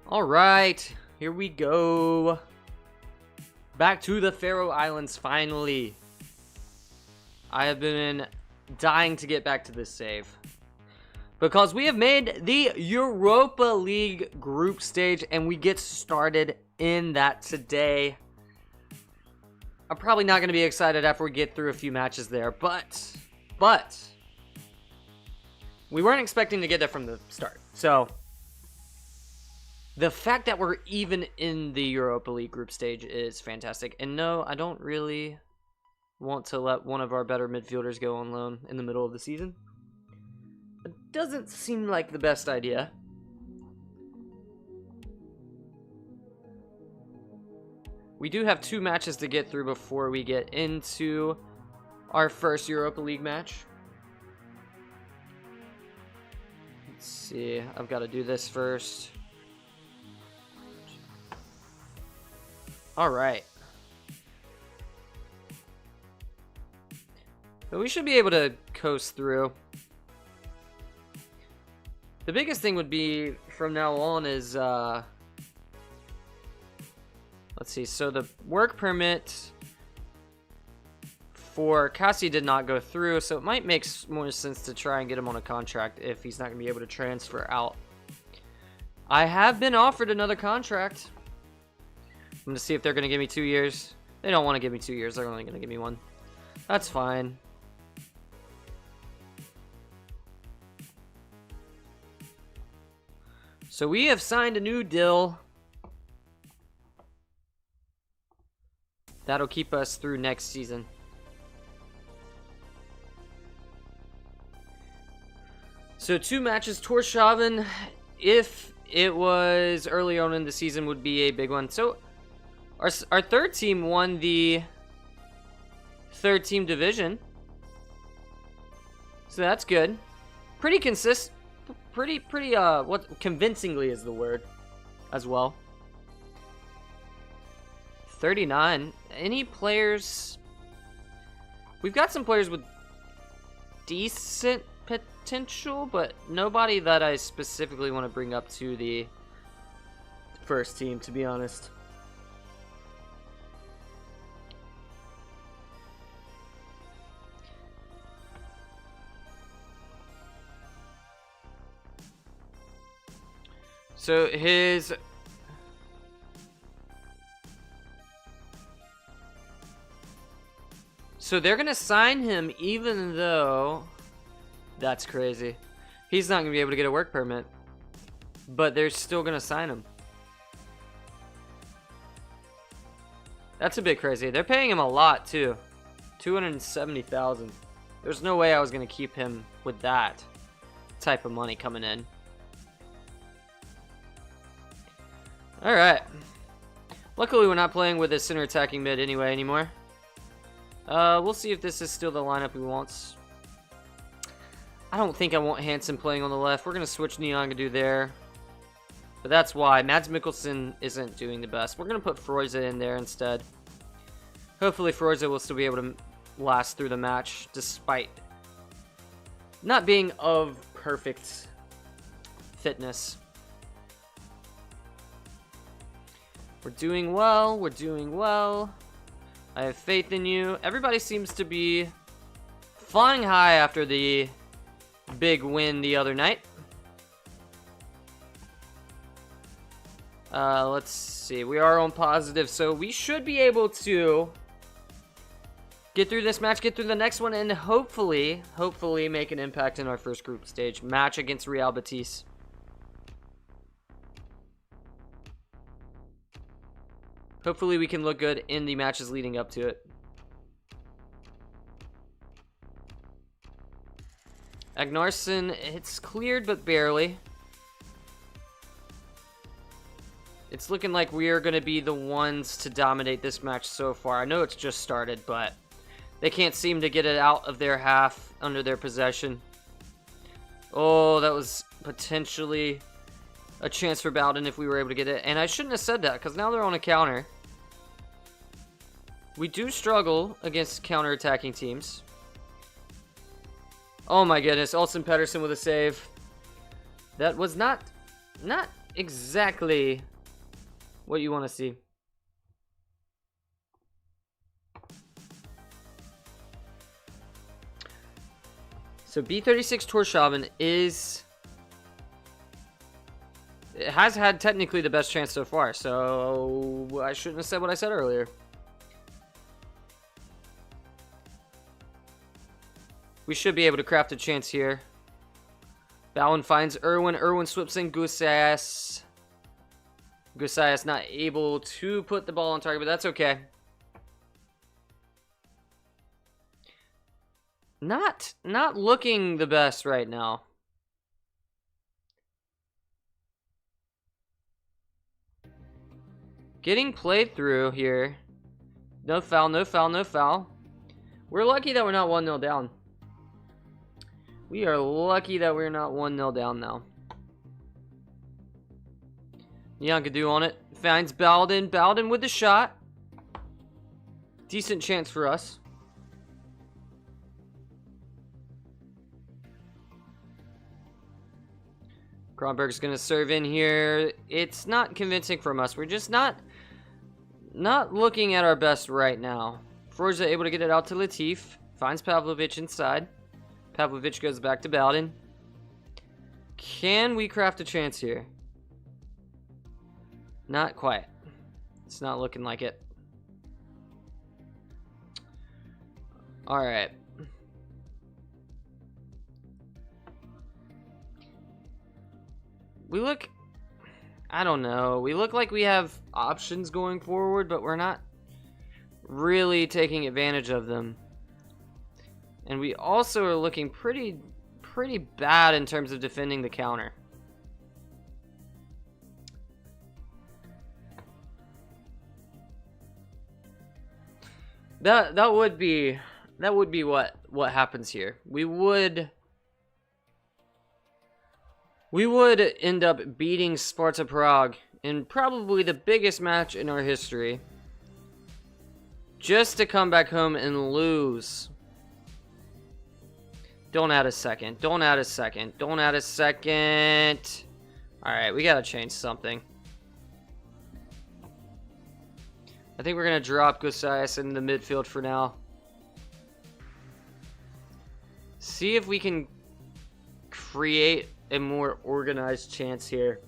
All right, here we go. Back to the Faroe Islands, finally. I have been dying to get back to this save, because we have made the Europa League group stage, and we get started in that today. I'm probably not going to be excited after we get through a few matches there, but we weren't expecting to get there from the start. So the fact that we're even in the Europa League group stage is fantastic. And no, I don't really want to let one of our better midfielders go on loan in the middle of the season. It doesn't seem like the best idea. We do have 2 matches to get through before we get into our first Europa League match. Let's see. I've got to do this first. All right. But we should be able to coast through. The biggest thing would be from now on is let's see. So the work permit for Cassie did not go through, so it might make more sense to try and get him on a contract if he's not going to be able to transfer out. I have been offered another contract. I'm going to see if they're going to give me 2 years. They don't want to give me 2 years. They're only going to give me 1. That's fine. So we have signed a new deal. That'll keep us through next season. So 2 matches. Torshavn, if it was early on in the season, would be a big one. So our third team won the third team division. So that's good. Pretty consistent. Pretty, what convincingly is the word as well. 39. Any players? We've got some players with decent potential, but nobody that I specifically want to bring up to the first team, to be honest. So So they're going to sign him even though... That's crazy. He's not going to be able to get a work permit. But they're still going to sign him. That's a bit crazy. They're paying him a lot too. $270,000. There's no way I was going to keep him with that type of money coming in. Alright. Luckily we're not playing with a center attacking mid anymore. We'll see if this is still the lineup we want. I don't think I want Hansen playing on the left. We're going to switch Nyangadu there. But that's why. Mads Mikkelsen isn't doing the best. We're going to put Froise in there instead. Hopefully Froise will still be able to last through the match, despite not being of perfect fitness. We're doing well. We're doing well. I have faith in you. Everybody seems to be flying high after the big win the other night. Let's see. We are on positive, so we should be able to get through this match, get through the next one, and hopefully make an impact in our first group stage match against Real Betis. Hopefully we can look good in the matches leading up to it. Agnarsson, it's cleared, but barely. It's looking like we are going to be the ones to dominate this match so far. I know it's just started, but they can't seem to get it out of their half under their possession. Oh, that was potentially a chance for Bowden if we were able to get it. And I shouldn't have said that, because now they're on a counter. We do struggle against counter-attacking teams. Oh my goodness, Olsen Pedersen with a save. That was not exactly what you want to see. So B36 Torshavn is... It has had technically the best chance so far, so I shouldn't have said what I said earlier. We should be able to craft a chance here. Balin finds Erwin. Erwin sweeps in Gusayas. Gusayas not able to put the ball on target, but that's okay. Not looking the best right now. Getting played through here. No foul, no foul, no foul. We're lucky that we're not 1-0 down. We are lucky that we're not 1-0 down now. Yankadu on it. Finds Baldin. Baldin with the shot. Decent chance for us. Kronberg's going to serve in here. It's not convincing from us. We're just not looking at our best right now. Forza able to get it out to Latif. Finds Pavlovic inside. Pavlovic goes back to Baldin. Can we craft a chance here? Not quite. It's not looking like it. Alright. We look... I don't know. We look like we have options going forward, but we're not really taking advantage of them. And we also are looking pretty bad in terms of defending the counter. That would be what happens here. We would end up beating Sparta Prague in probably the biggest match in our history, just to come back home and lose. Don't add a second. Don't add a second. Don't add a second. Alright, we gotta change something. I think we're gonna drop Gusayas in the midfield for now. See if we can create a more organized chance here.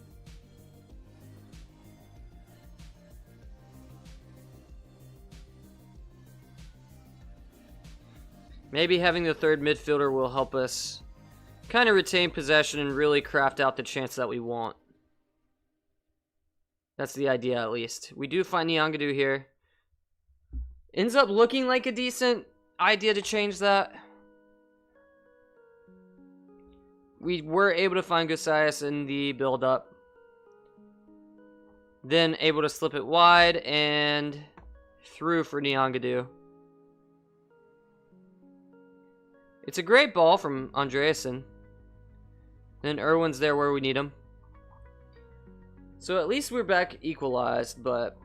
Maybe having the third midfielder will help us kind of retain possession and really craft out the chance that we want. That's the idea, at least. We do find Nyangadu here. Ends up looking like a decent idea to change that. We were able to find Gusayas in the build-up. Then able to slip it wide and through for Nyangadu. It's a great ball from Andreasen. Then Erwin's there where we need him. So at least we're back equalized, but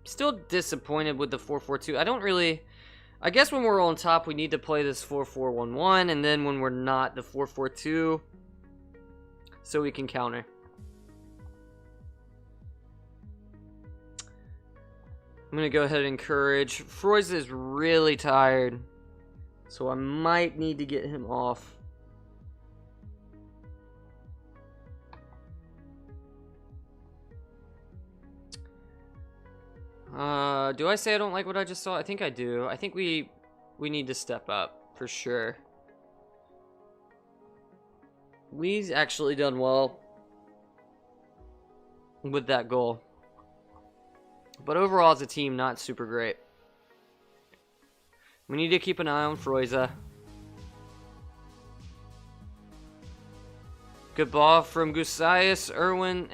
still disappointed with the 4-4-2. I guess when we're on top, we need to play this 4-4-1-1, and then when we're not, the 4-4-2, so we can counter. I'm going to go ahead and encourage. Freuz is really tired, so I might need to get him off. Do I say I don't like what I just saw? I think I do. I think we need to step up, for sure. We've actually done well with that goal. But overall, as a team, not super great. We need to keep an eye on Freuza. Good ball from Gusayas. Erwin,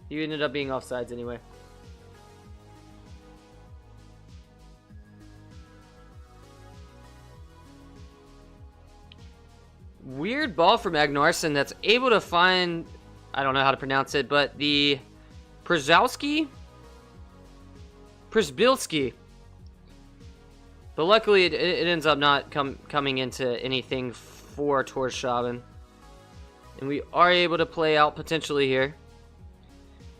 he ended up being offsides anyway. Weird ball from Agnarsson that's able to find, I don't know how to pronounce it, but the Przbilski? But luckily it ends up not coming into anything for Torshavn. And we are able to play out potentially here.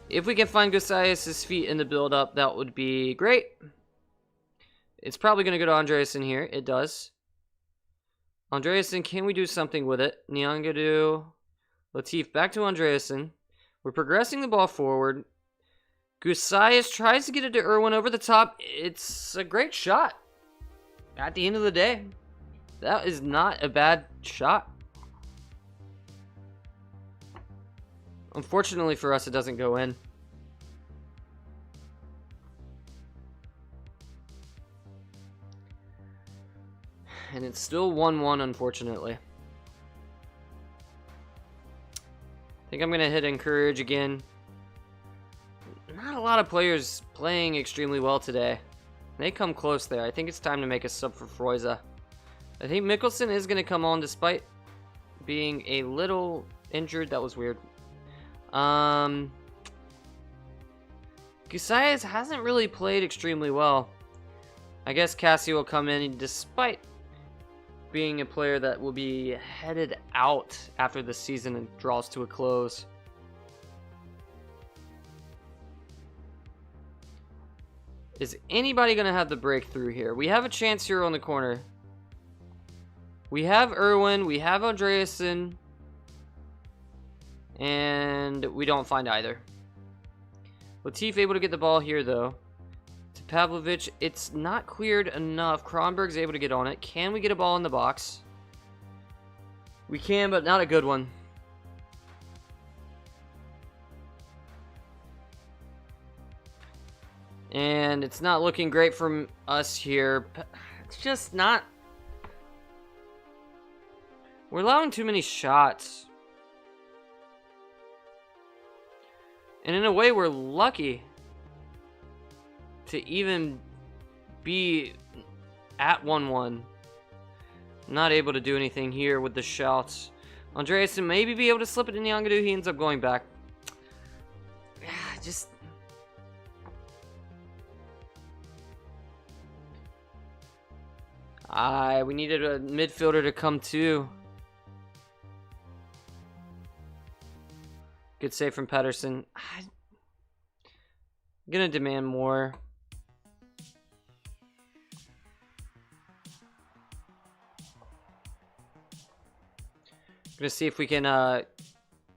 If we can find Gosias' feet in the build-up, that would be great. It's probably going to go to Andreasen here. It does. Andreasen, can we do something with it? Nyangadu, Latif, back to Andreasen. We're progressing the ball forward. Gosias tries to get it to Irwin over the top. It's a great shot. At the end of the day, that is not a bad shot. Unfortunately for us, it doesn't go in. And it's still 1-1, unfortunately. I think I'm going to hit encourage again. Not a lot of players playing extremely well today. They come close there. I think it's time to make a sub for Freuza. I think Mikkelsen is going to come on despite being a little injured. That was weird. Gosias hasn't really played extremely well. I guess Cassie will come in despite being a player that will be headed out after the season and draws to a close. Is anybody going to have the breakthrough here? We have a chance here on the corner. We have Irwin, we have Andreasen, and we don't find either. Latif able to get the ball here though. To Pavlovich, it's not cleared enough. Kronberg's able to get on it. Can we get a ball in the box? We can, but not a good one. And it's not looking great from us here. It's just not. We're allowing too many shots. And in a way, we're lucky to even be at 1-1. Not able to do anything here with the shots. Andreasen maybe be able to slip it in Nyangadu. He ends up going back. Just. We needed a midfielder to come too. Good save from Pedersen. I'm gonna demand more. Gonna see if we can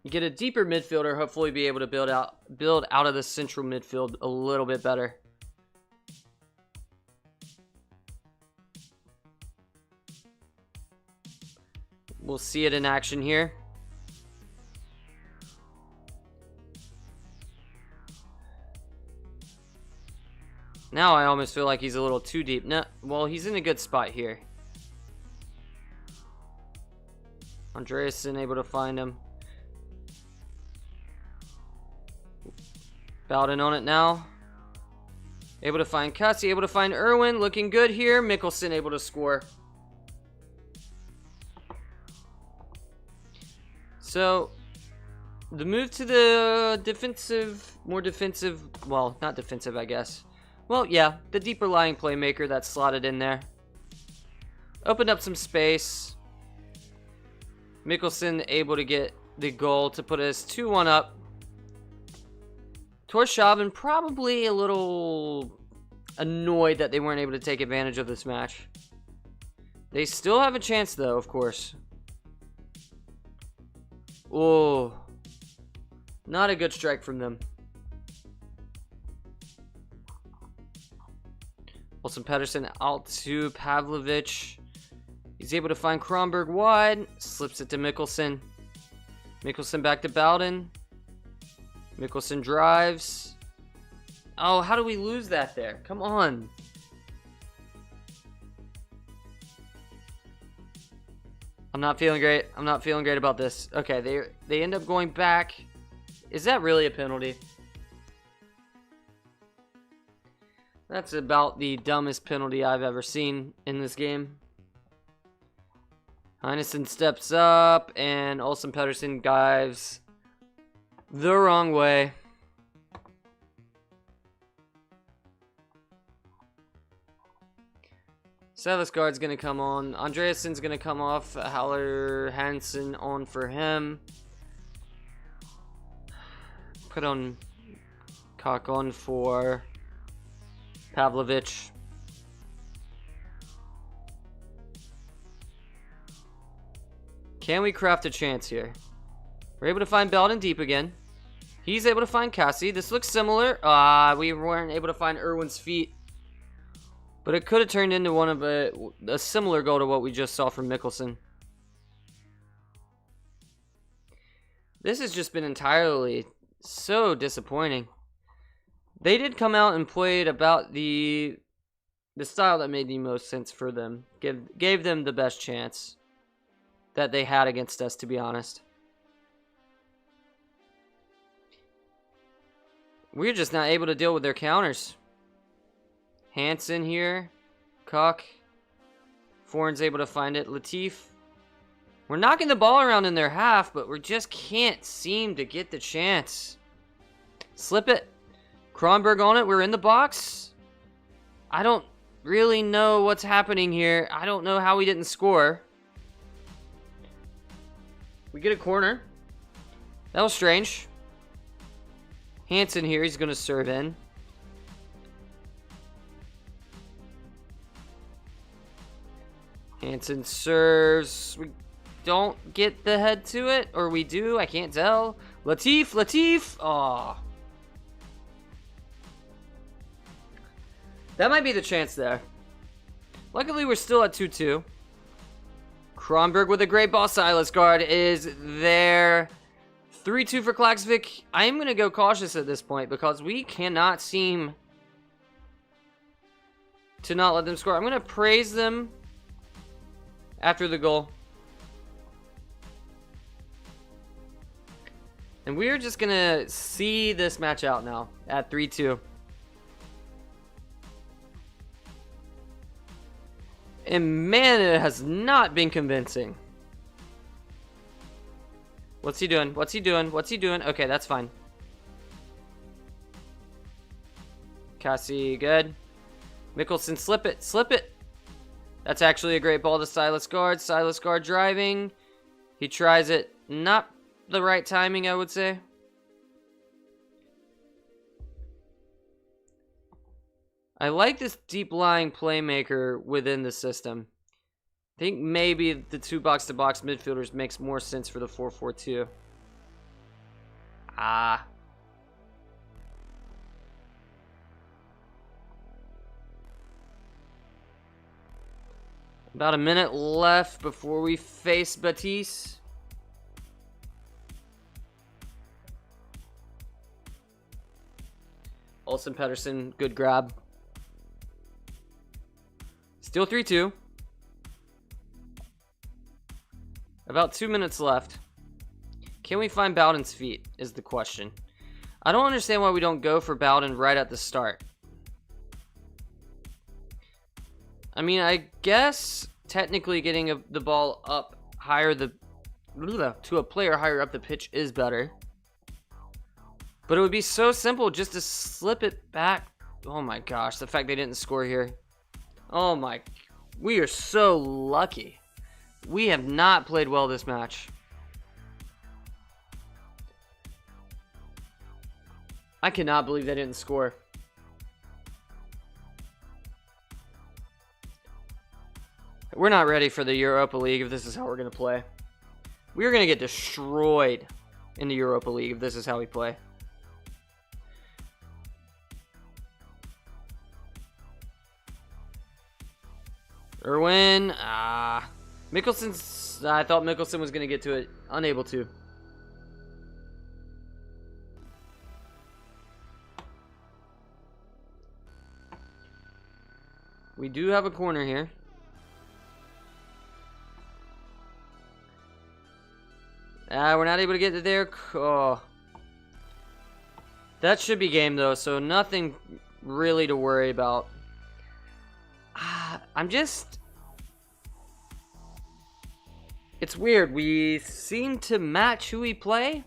get a deeper midfielder. Hopefully, be able to build out of the central midfield a little bit better. We'll see it in action here. Now I almost feel like he's a little too deep. No, well, he's in a good spot here. Andreasen able to find him. Bowden on it now. Able to find Cassie, able to find Irwin. Looking good here. Mikkelsen able to score. So, the move to the defensive, more defensive, well, not defensive, I guess. Well, yeah, the deeper lying playmaker that's slotted in there. Opened up some space. Mikkelsen able to get the goal to put us 2-1 up. Torshavn probably a little annoyed that they weren't able to take advantage of this match. They still have a chance though, of course. Oh, not a good strike from them. Wilson Pedersen out to Pavlovich. He's able to find Kronberg wide. Slips it to Mikkelsen. Mikkelsen back to Bowden. Mikkelsen drives. Oh, how do we lose that there? Come on. I'm not feeling great. I'm not feeling great about this. Okay, they end up going back. Is that really a penalty? That's about the dumbest penalty I've ever seen in this game. Heinesen steps up, and Olsen Pedersen dives the wrong way. Savasgaard's going to come on. Andreasen's going to come off. Haller Hansen on for him. put on cock on for Pavlovich. Can we craft a chance here? We're able to find Belden deep again. He's able to find Cassie. This looks similar. We weren't able to find Irwin's feet. But it could have turned into one of a similar goal to what we just saw from Mikkelsen. This has just been entirely so disappointing. They did come out and played about the style that made the most sense for them. Gave them the best chance that they had against us, to be honest. We're just not able to deal with their counters. Hansen here. Cock. Foreign's able to find it. Latif. We're knocking the ball around in their half, but we just can't seem to get the chance. Slip it. Kronberg on it. We're in the box. I don't really know what's happening here. I don't know how we didn't score. We get a corner. That was strange. Hansen here. He's going to serve in. Hansen serves. We don't get the head to it. Or we do. I can't tell. Latif. Aw. That might be the chance there. Luckily, we're still at 2-2. Kronberg with a great ball. Silas guard is there. 3-2 for Klaksvík. I am going to go cautious at this point because we cannot seem to not let them score. I'm going to praise them after the goal. And we're just going to see this match out now at 3-2. And man, it has not been convincing. What's he doing? What's he doing? What's he doing? Okay, that's fine. Cassie, good. Mikkelsen, slip it. Slip it. That's actually a great ball to Silas Guard. Silas Guard driving. He tries it. Not the right timing, I would say. I like this deep-lying playmaker within the system. I think maybe the two box-to-box midfielders makes more sense for the 4-4-2. About a minute left before we face Batiste. Olsen Pedersen, good grab. Still 3-2. About 2 minutes left. Can we find Bowden's feet is the question. I don't understand why we don't go for Bowden right at the start. I mean, I guess technically getting the ball up higher to a player higher up the pitch is better. But it would be so simple just to slip it back. Oh my gosh, the fact they didn't score here. Oh my, we are so lucky. We have not played well this match. I cannot believe they didn't score. We're not ready for the Europa League if this is how we're going to play. We're going to get destroyed in the Europa League if this is how we play. Irwin, Mikkelsen's, I thought Mikkelsen was going to get to it. Unable to. We do have a corner here. We're not able to get to there. Oh. That should be game, though, so nothing really to worry about. I'm just... It's weird. We seem to match who we play.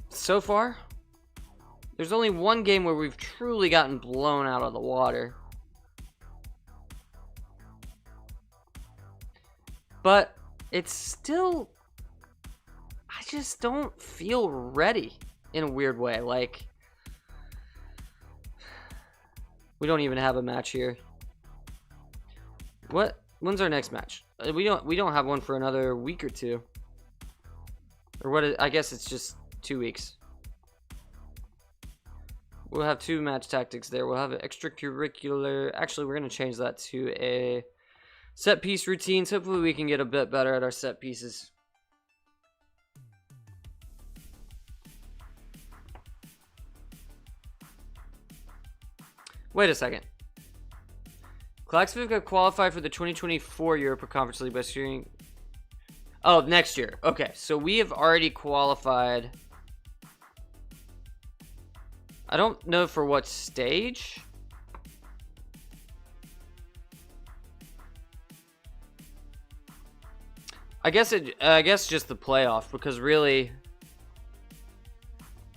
So far. There's only one game where we've truly gotten blown out of the water. But it's still just don't feel ready in a weird way. Like, we don't even have a match here. What? When's our next match? We don't have one for another week or two. Or what? I guess it's just 2 weeks. We'll have 2 match tactics there. We'll have an extracurricular. Actually, we're going to change that to a set piece routines. Hopefully, we can get a bit better at our set pieces. Wait a second. Klaksvík got qualified for the 2024 Europa Conference League by securing. Oh, next year. Okay, so we have already qualified. I don't know for what stage. I guess just the playoff, because really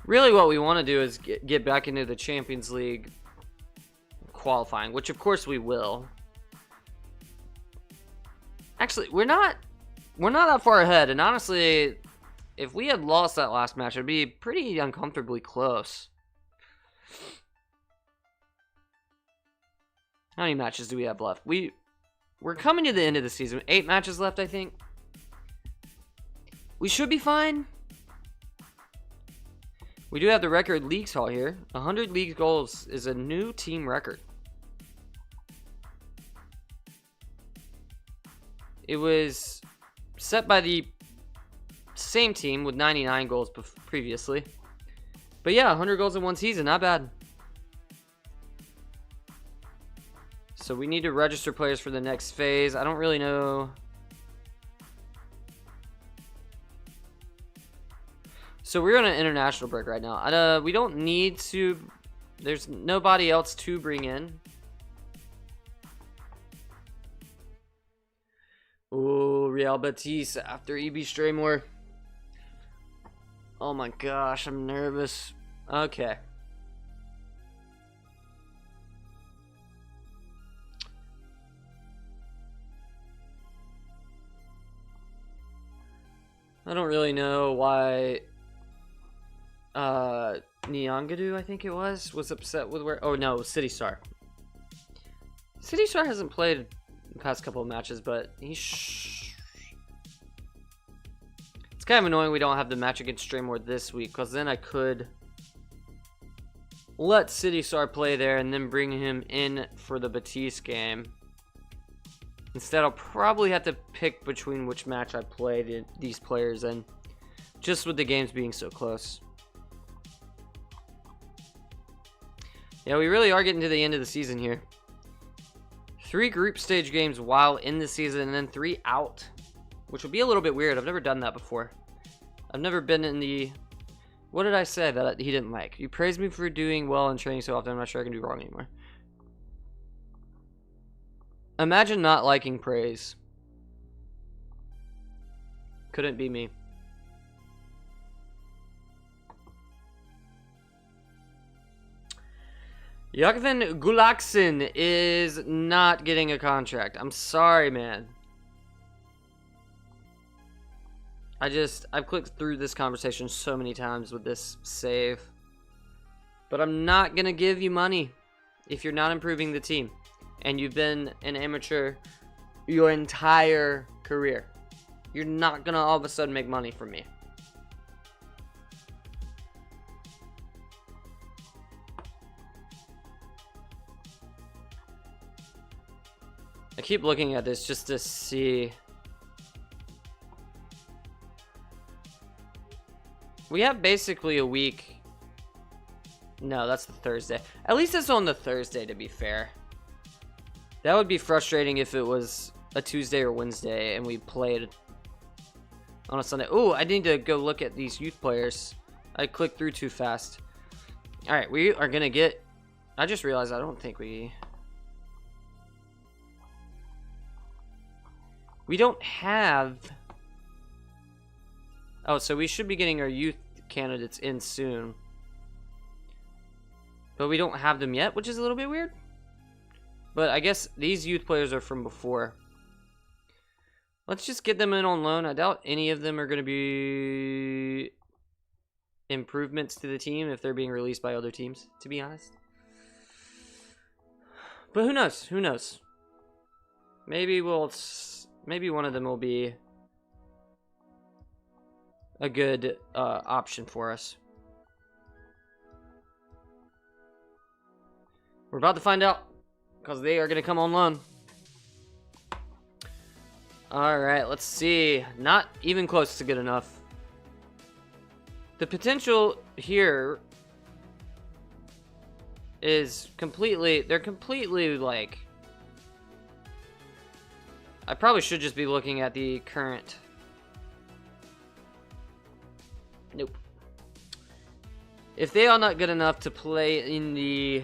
what we want to do is get back into the Champions League qualifying, which of course we will. Actually, we're not that far ahead, and honestly, if we had lost that last match, it'd be pretty uncomfortably close. How many matches do we have left? We're coming to the end of the season. 8 matches left, I think. We should be fine. We do have the record leagues haul here. 100 league goals is a new team record. It was set by the same team with 99 goals previously. But yeah, 100 goals in one season, not bad. So we need to register players for the next phase. I don't really know. So we're on an international break right now. We don't need to. There's nobody else to bring in. Oh, Real Betis after EB Straymore. Oh my gosh, I'm nervous. Okay. I don't really know why Nyangadu, I think it was upset with where. Oh no, City Star. City Star hasn't played the past couple of matches, but it's kind of annoying we don't have the match against Straymore this week, because then I could let City Star play there and then bring him in for the Betis game. Instead, I'll probably have to pick between which match I played these players in, just with the games being so close. Yeah, we really are getting to the end of the season here. 3 group stage games while in the season, and then 3 out, which would be a little bit weird. I've never done that before. I've never been in the... What did I say that he didn't like? You praised me for doing well and training so often. I'm not sure I can do wrong anymore. Imagine not liking praise. Couldn't be me. Jakven Gulakson is not getting a contract. I'm sorry, man. I've clicked through this conversation so many times with this save. But I'm not going to give you money if you're not improving the team. And you've been an amateur your entire career. You're not going to all of a sudden make money from me. I keep looking at this just to see. We have basically a week. No, that's the Thursday. At least it's on the Thursday, to be fair. That would be frustrating if it was a Tuesday or Wednesday and we played on a Sunday. Oh, I need to go look at these youth players. I clicked through too fast. All right, we are going to get... I just realized I don't think we don't have... Oh, so we should be getting our youth candidates in soon. But we don't have them yet, which is a little bit weird. But I guess these youth players are from before. Let's just get them in on loan. I doubt any of them are going to be improvements to the team if they're being released by other teams, to be honest. But who knows? Who knows? Maybe one of them will be a good option for us. We're about to find out, because they are going to come on loan. Alright, let's see. Not even close to good enough. The potential here is they're completely like... I probably should just be looking at the current. Nope. If they are not good enough to play in the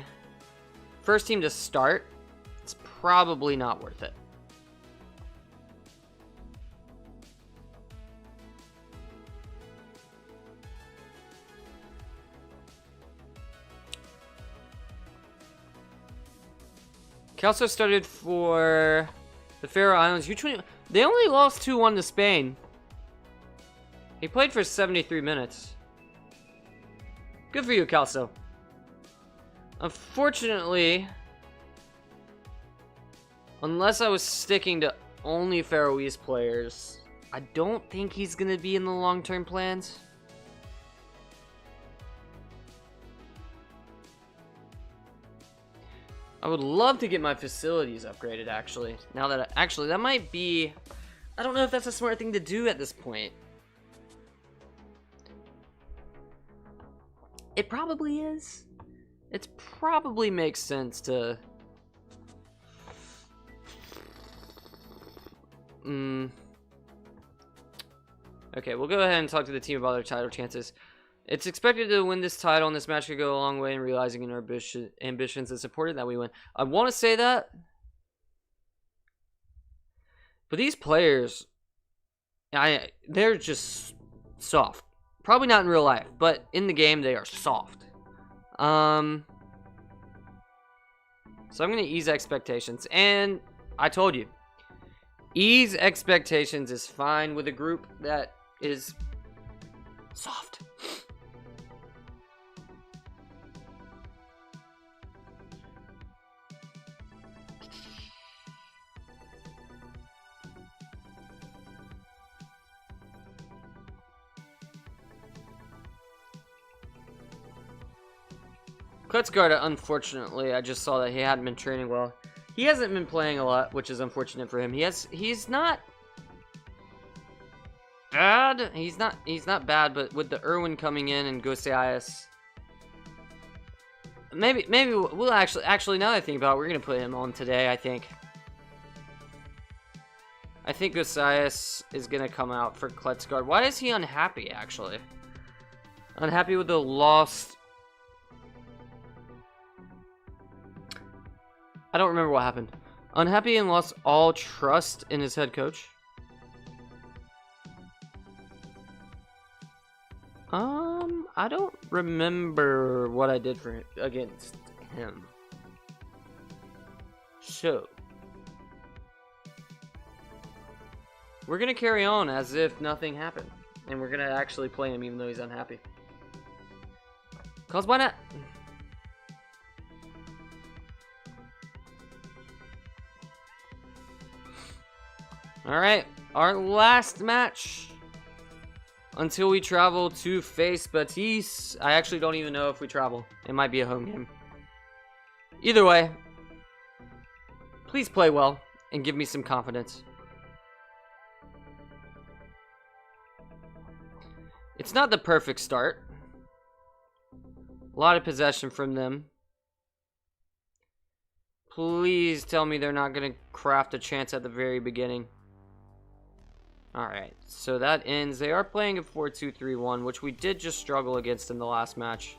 first team to start, it's probably not worth it. Kelso started for the Faroe Islands. They only lost 2-1 to Spain. He played for 73 minutes. Good for you, Kelso. Unfortunately, unless I was sticking to only Faroese players, I don't think he's going to be in the long-term plans. I would love to get my facilities upgraded, actually. Now that that might be... I don't know if that's a smart thing to do at this point. It probably is. It probably makes sense to... Okay, we'll go ahead and talk to the team about their title chances. It's expected to win this title, and this match could go a long way in realizing our ambitions. It's important that we win. I want to say that, but these players, they're just soft. Probably not in real life, but in the game they are soft. So I'm going to ease expectations, and I told you, ease expectations is fine with a group that is soft. Klaksvík, unfortunately, I just saw that he hadn't been training well. He hasn't been playing a lot, which is unfortunate for him. He's not bad. He's not bad, but with the Irwin coming in and Gosias, maybe we'll actually now that I think about it, we're gonna put him on today. I think Gosias is gonna come out for Klaksvík. Why is he unhappy? Actually, unhappy with the lost. I don't remember what happened. Unhappy and lost all trust in his head coach. I don't remember what I did for him against him. So, we're gonna carry on as if nothing happened, and we're gonna actually play him even though he's unhappy. 'Cause why not? Alright, our last match until we travel to face Betis. I actually don't even know if we travel. It might be a home game. Either way, please play well and give me some confidence. It's not the perfect start. A lot of possession from them. Please tell me they're not going to craft a chance at the very beginning. Alright, so that ends. They are playing a 4-2-3-1, which we did just struggle against in the last match.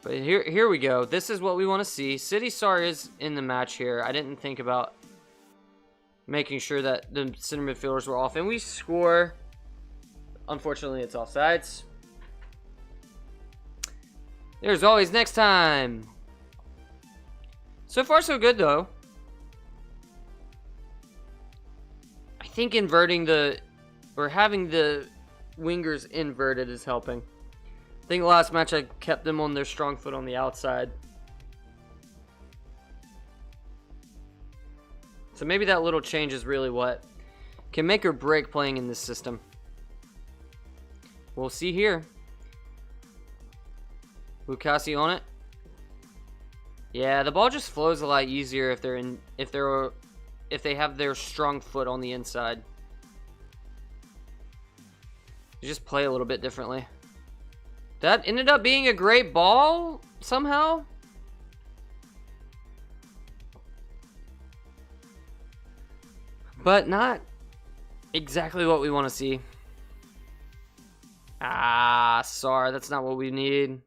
But here we go. This is what we want to see. City Star is in the match here. I didn't think about making sure that the center midfielders were off. And we score. Unfortunately, it's offsides. There's always next time. So far, so good, though. I think inverting the... or having the wingers inverted is helping. I think last match I kept them on their strong foot on the outside. So maybe that little change is really what can make or break playing in this system. We'll see here. Lukasi on it. Yeah, the ball just flows a lot easier if they have their strong foot on the inside. You just play a little bit differently. That ended up being a great ball somehow. But not exactly what we want to see. Ah, sorry, that's not what we need.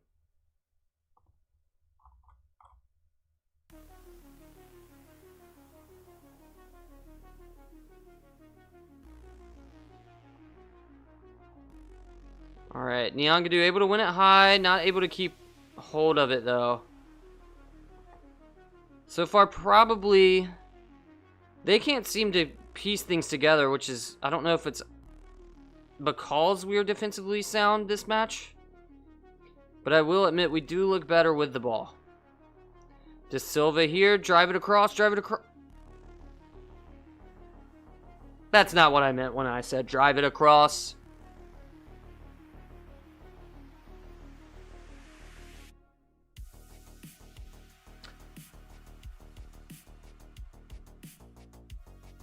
Alright, Nyangadu able to win it high, not able to keep hold of it though. So far, probably they can't seem to piece things together, which is, I don't know if it's because we are defensively sound this match, but I will admit we do look better with the ball. De Silva here, drive it across, drive it across. That's not what I meant when I said drive it across.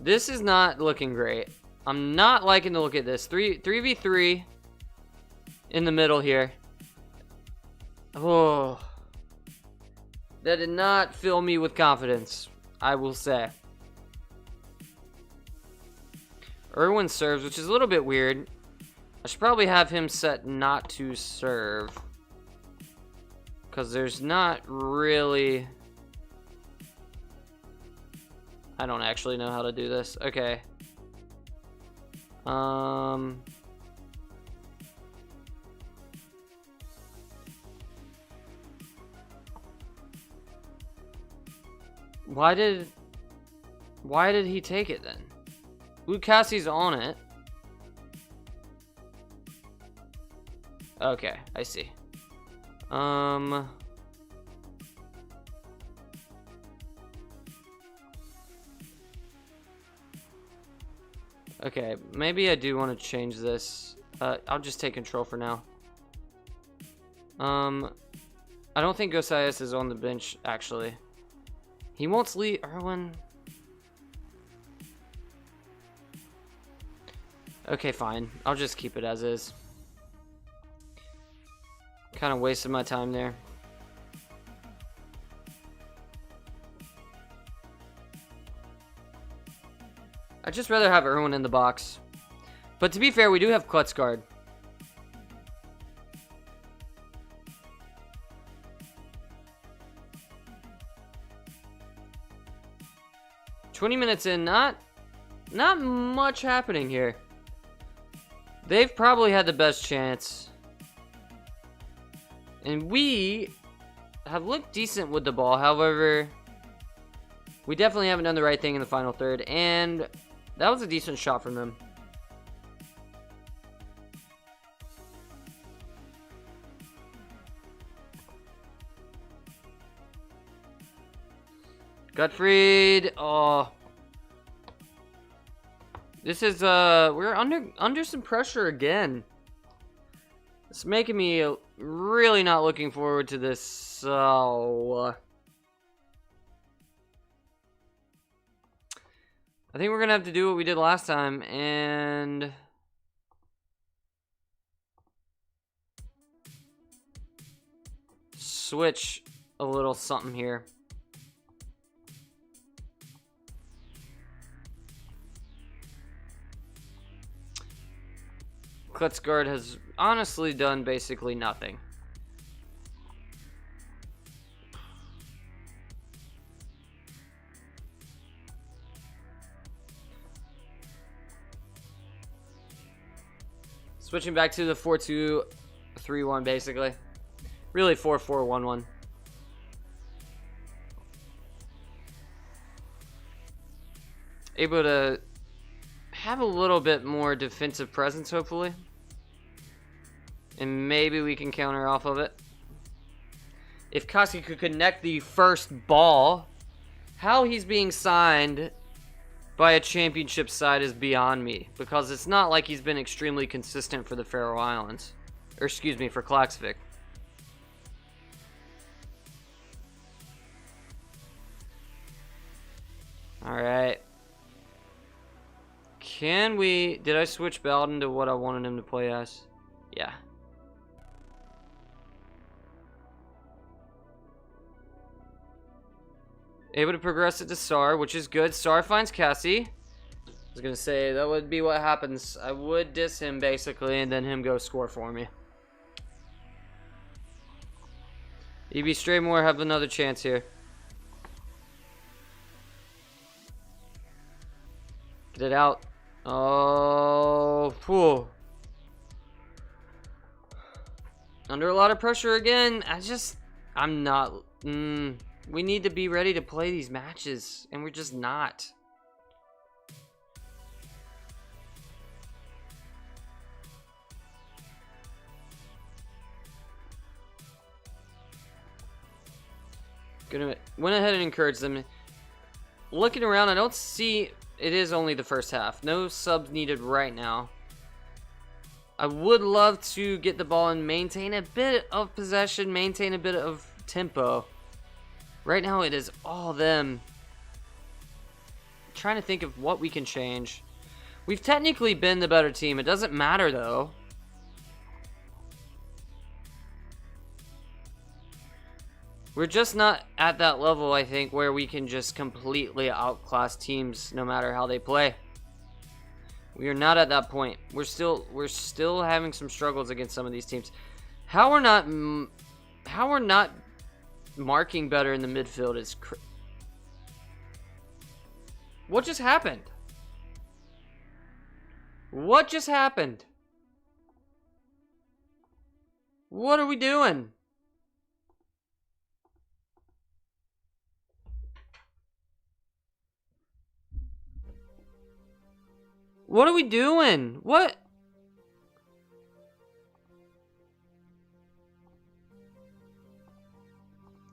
This is not looking great. I'm not liking the look at this. 3v3 in the middle here. Oh. That did not fill me with confidence, I will say. Irwin serves, which is a little bit weird. I should probably have him set not to serve, because there's not really... I don't actually know how to do this. Okay. Why did he take it then? Lukasi's on it. Okay, I see. Okay, maybe I do want to change this. I'll just take control for now. I don't think Gosaias is on the bench, actually. He won't leave Irwin. Okay, fine. I'll just keep it as is. Kind of wasted my time there. I'd just rather have Irwin in the box. But to be fair, we do have Klaksvík. 20 minutes in, not much happening here. They've probably had the best chance. And we have looked decent with the ball. However, we definitely haven't done the right thing in the final third. And that was a decent shot from them. Gottfried. Oh. This is we're under some pressure again. It's making me really not looking forward to this. So I think we're gonna have to do what we did last time and switch a little something here. Klaksvík has honestly done basically nothing. Switching back to the 4-2-3-1 basically. Really 4-4-1-1. able to have a little bit more defensive presence, hopefully. And maybe we can counter off of it. If Klaksvík could connect the first ball, how he's being signed by a championship side is beyond me. Because it's not like he's been extremely consistent for the Faroe Islands. Or excuse me, for Klaksvík. Alright. Can we... Did I switch Bowden to what I wanted him to play as? Yeah. Able to progress it to Sar, which is good. Sar finds Cassie. I was going to say, that would be what happens. I would diss him, basically, and then him go score for me. EB Straymore have another chance here. Get it out. Oh, whew. Under a lot of pressure again. I'm not. We need to be ready to play these matches, and we're just not. Went ahead and encouraged them. Looking around, I don't see... It is only the first half. No subs needed right now. I would love to get the ball and maintain a bit of possession, maintain a bit of tempo. Right now it is all them. I'm trying to think of what we can change. We've technically been the better team. It doesn't matter though. We're just not at that level, I think, where we can just completely outclass teams no matter how they play. We are not at that point. We're still having some struggles against some of these teams. How we're not marking better in the midfield is what just happened? What just happened? What are we doing? What are we doing? What?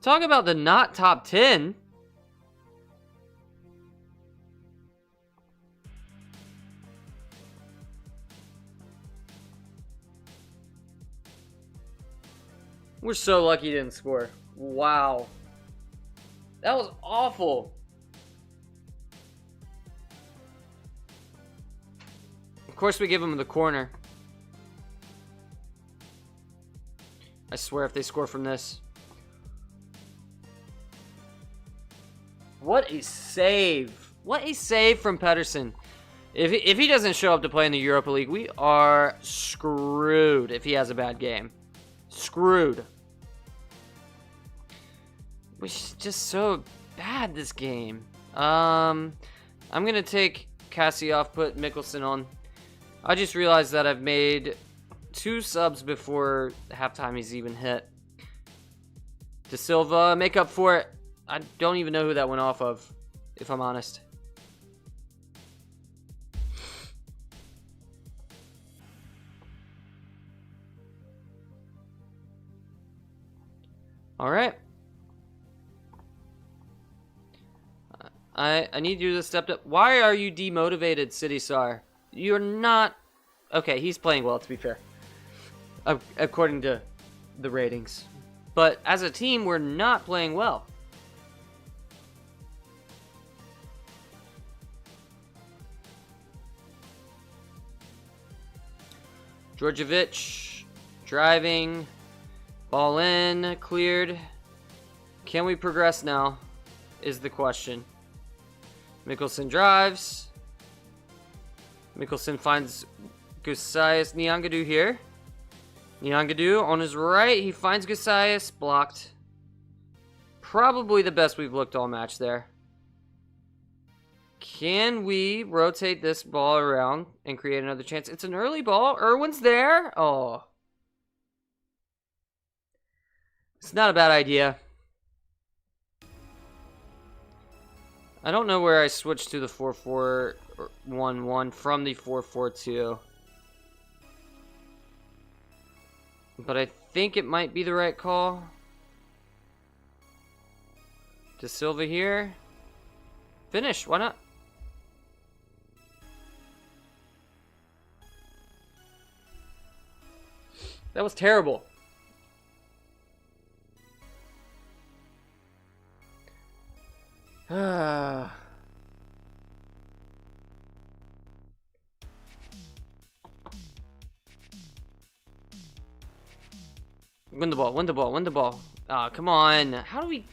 Talk about the not top 10. We're so lucky he didn't score. Wow. That was awful. Of course we give him the corner. I swear if they score from this. What a save. What a save from Pedersen. If he doesn't show up to play in the Europa League, we are screwed if he has a bad game. Screwed. We're just so bad this game. I'm going to take Cassie off, put Mikkelsen on. I just realized that I've made 2 subs before halftime he's even hit. De Silva, make up for it. I don't even know who that went off of, if I'm honest. Alright. I need you to step up. Why are you demotivated, City Sar? You're not... Okay, he's playing well, to be fair. According to the ratings. But as a team, we're not playing well. Djordjevic, driving, ball in, cleared. Can we progress now, is the question. Mikkelsen drives. Mikkelsen finds Gusaias Nyangadu here. Nyangadu on his right, he finds Gusaias, blocked. Probably the best we've looked all match there. Can we rotate this ball around and create another chance? It's an early ball. Irwin's there. Oh. It's not a bad idea. I don't know where I switched to the 4-4-1-1 from the 4-4-2. But I think it might be the right call. De Silva here. Finish, why not? That was terrible. Win the ball, win the ball, win the ball. Ah, come on. How do we...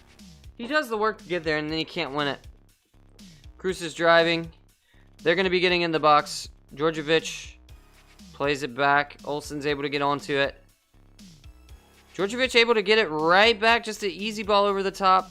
He does the work to get there, and then he can't win it. Cruz is driving. They're going to be getting in the box. Djordjevic plays it back. Olsen's able to get onto it. Djordjevic able to get it right back. Just an easy ball over the top.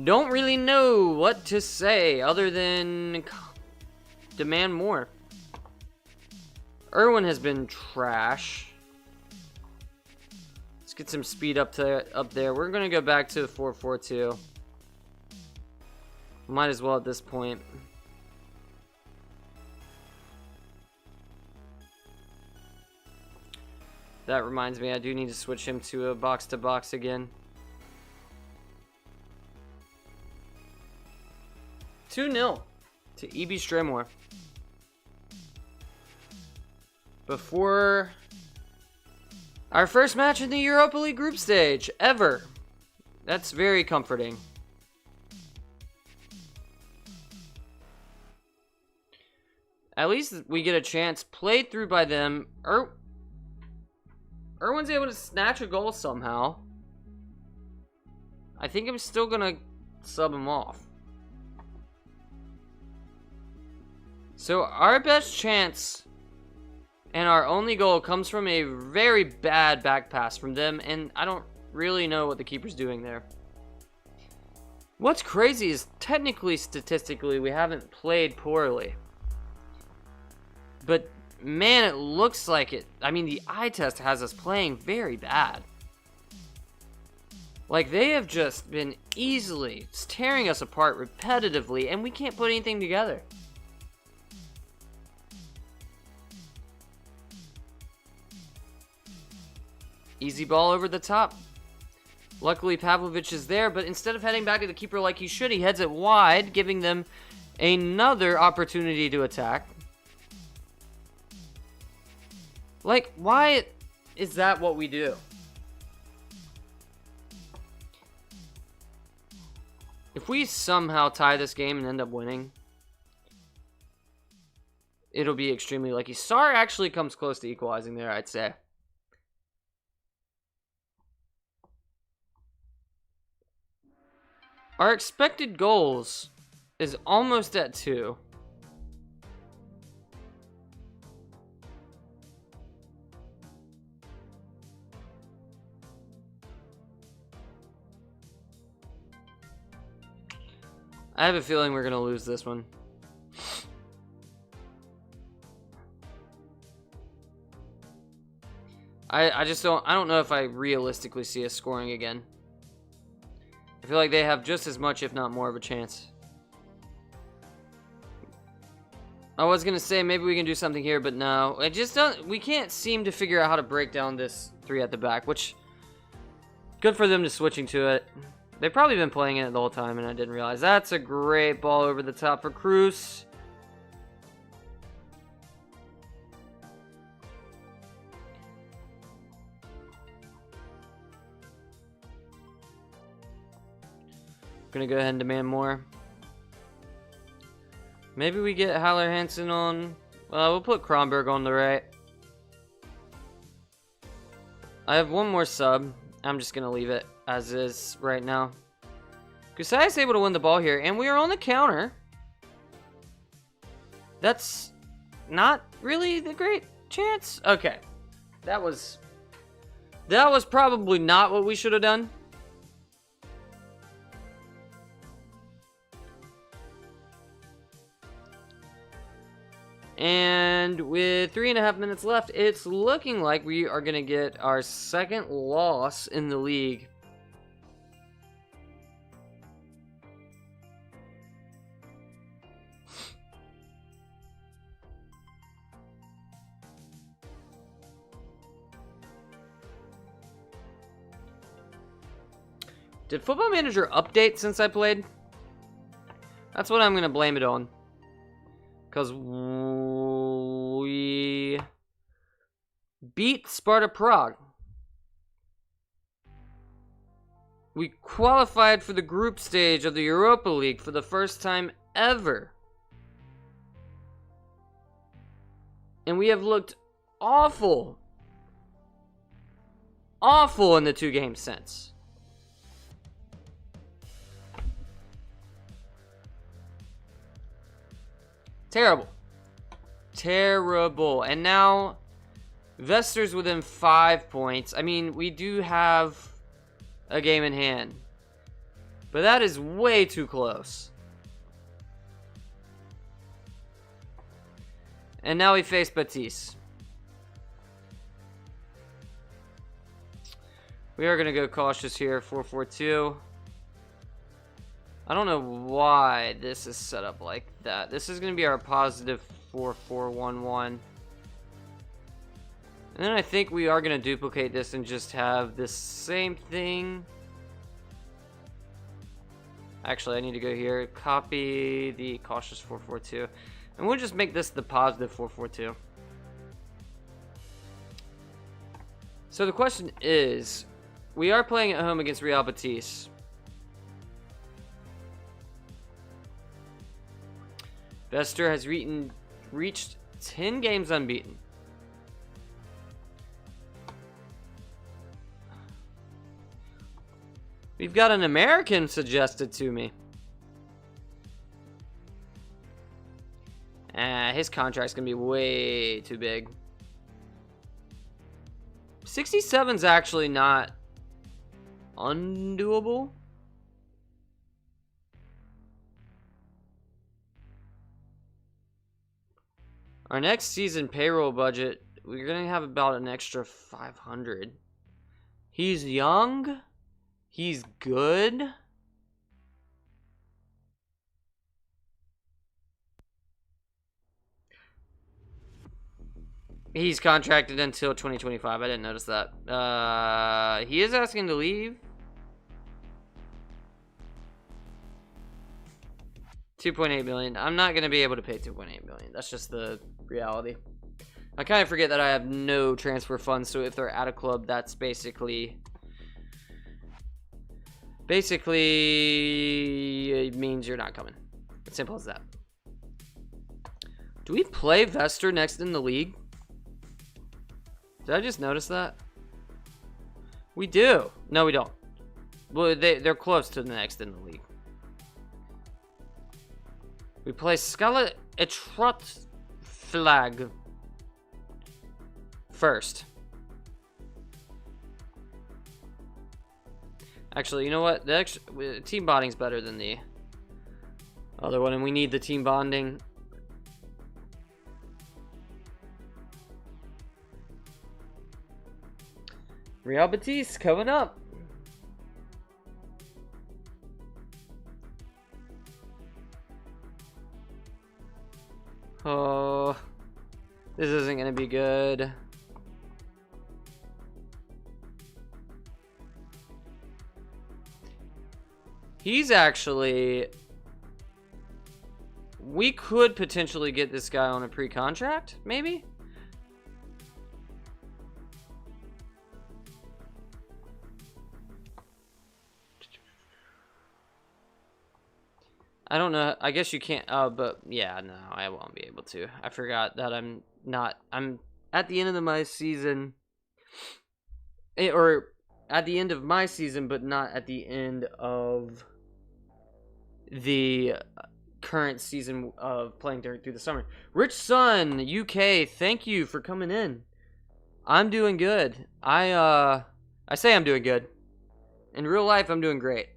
Don't really know what to say other than demand more. Irwin has been trash. Let's get some speed up there. We're gonna go back to the 4-4-2. Might as well at this point. That reminds me, I do need to switch him to a box-to-box again. 2-0 to E.B. Stremore. Before our first match in the Europa League group stage ever. That's very comforting. At least we get a chance played through by them. Irwin's able to snatch a goal somehow. I think I'm still gonna sub him off. So our best chance and our only goal comes from a very bad back pass from them, and I don't really know what the keeper's doing there. What's crazy is technically, statistically, we haven't played poorly. But man, it looks like it. I mean, the eye test has us playing very bad. Like, they have just been easily tearing us apart repetitively, and we can't put anything together. Easy ball over the top. Luckily, Pavlovic is there, but instead of heading back to the keeper like he should, he heads it wide, giving them another opportunity to attack. Like, why is that what we do? If we somehow tie this game and end up winning, it'll be extremely lucky. Sar actually comes close to equalizing there, I'd say. Our expected goals is almost at 2. I have a feeling we're going to lose this one. I don't know if I realistically see us scoring again. I feel like they have just as much, if not more, of a chance. I was gonna say maybe we can do something here, but no. I just don't. We can't seem to figure out how to break down this 3 at the back, which good for them to switching to it. They've probably been playing it the whole time, and I didn't realize. That's a great ball over the top for Cruz. Gonna go ahead and demand more. Maybe we get Haller Hansen on. Well, we'll put Kronberg on the right. I have one more sub. I'm just gonna leave it as is right now. Kusai's able to win the ball here, and we are on the counter. That's not really the great chance. Okay, That was probably not what we should have done. And with 3.5 minutes left, it's looking like we are going to get our second loss in the league. Did Football Manager update since I played? That's what I'm going to blame it on. Because we beat Sparta Prague. We qualified for the group stage of the Europa League for the first time ever. And we have looked awful. Awful in the 2 games since. Terrible. Terrible. And now, Vester's within 5 points. I mean, we do have a game in hand. But that is way too close. And now we face Betis. We are going to go cautious here, 4-4-2. I don't know why this is set up like that. This is going to be our positive 4-4-1-1. And then I think we are going to duplicate this and just have this same thing. Actually, I need to go here, copy the cautious 4-4-2. And we'll just make this the positive 4-4-2. So the question is, we are playing at home against Real Betis. Vester has reached 10 games unbeaten. We've got an American suggested to me. His contract's gonna be way too big. 67's actually not undoable. Our next season payroll budget, we're going to have about an extra 500. He's young. He's good. He's contracted until 2025. I didn't notice that. He is asking to leave. 2.8 million. I'm not going to be able to pay 2.8 million. That's just the reality. I kind of forget that I have no transfer funds, so if they're at a club, that's basically it means you're not coming. It's simple as that. Do we play Vester next in the league? Did I just notice that? We do. No, we don't. Well, they're close to the next in the league. We play Skala Etrot Flag first. Actually, you know what? The team bonding's better than the other one, and we need the team bonding. Real Betis coming up. Oh, this isn't going to be good. He's actually... We could potentially get this guy on a pre-contract, maybe? I don't know. I guess you can't. Oh, but yeah, no, I won't be able to. I forgot that I'm at the end of my season. Or at the end of my season, but not at the end of the current season of playing through the summer. Rich Sun, UK, thank you for coming in. I'm doing good. I say I'm doing good. In real life, I'm doing great.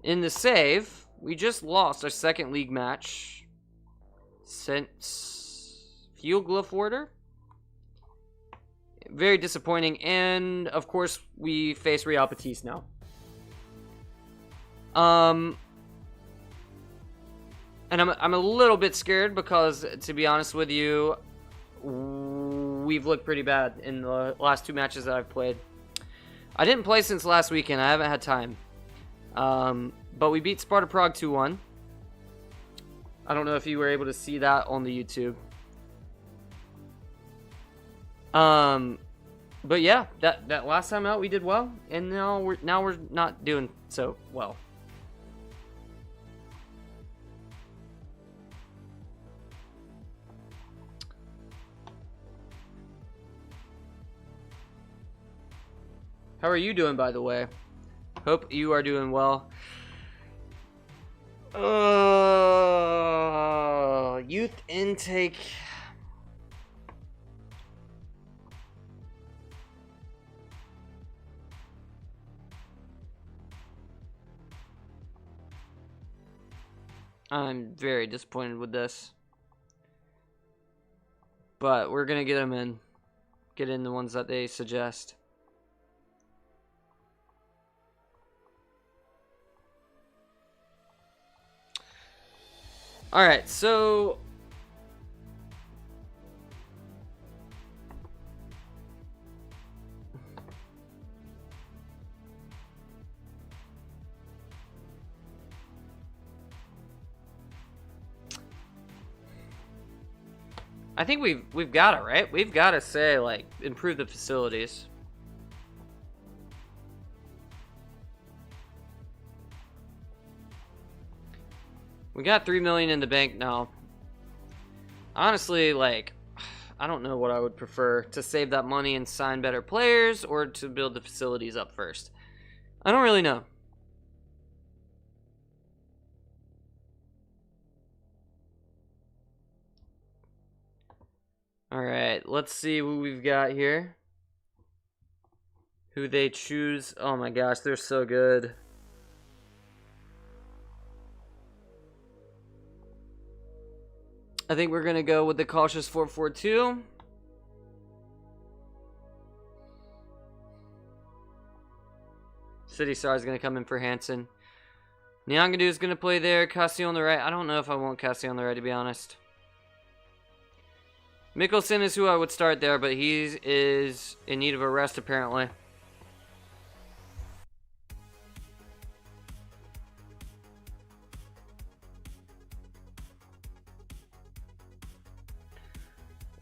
In the save, we just lost our second league match since Fugleaf Order. Very disappointing, and of course, we face Real Betis now. And I'm a little bit scared because, to be honest with you, we've looked pretty bad in the last 2 matches that I've played. I didn't play since last weekend. I haven't had time. But we beat Sparta Prague 2-1. I don't know if you were able to see that on the YouTube. But yeah, that last time out we did well, and now we're not doing so well. How are you doing, by the way? Hope you are doing well. Youth intake. I'm very disappointed with this. But we're going to get them in. Get in the ones that they suggest. Alright, so... I think we've got it, right? We've got to say, like, improve the facilities. We got $3 million in the bank now. Honestly, like, I don't know what I would prefer, to save that money and sign better players or to build the facilities up first. I don't really know. Alright, let's see who we've got here. Who they choose. Oh my gosh, they're so good. I think we're going to go with the cautious 4-4-2. City Star is going to come in for Hansen. Nyangadu is going to play there. Cassie on the right. I don't know if I want Cassie on the right, to be honest. Mikkelsen is who I would start there, but he is in need of a rest, apparently.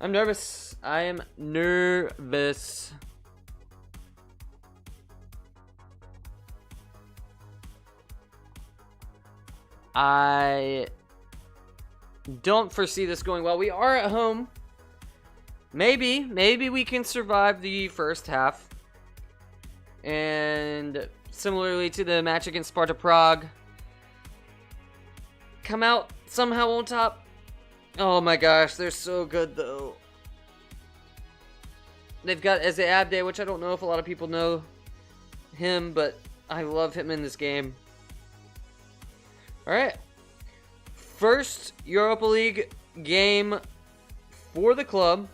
I'm nervous. I am nervous. I don't foresee this going well. We are at home. Maybe we can survive the first half. And similarly to the match against Sparta Prague, come out somehow on top. Oh my gosh, they're so good though. They've got Eze Abde, which I don't know if a lot of people know him, but I love him in this game. Alright. First Europa League game for the club.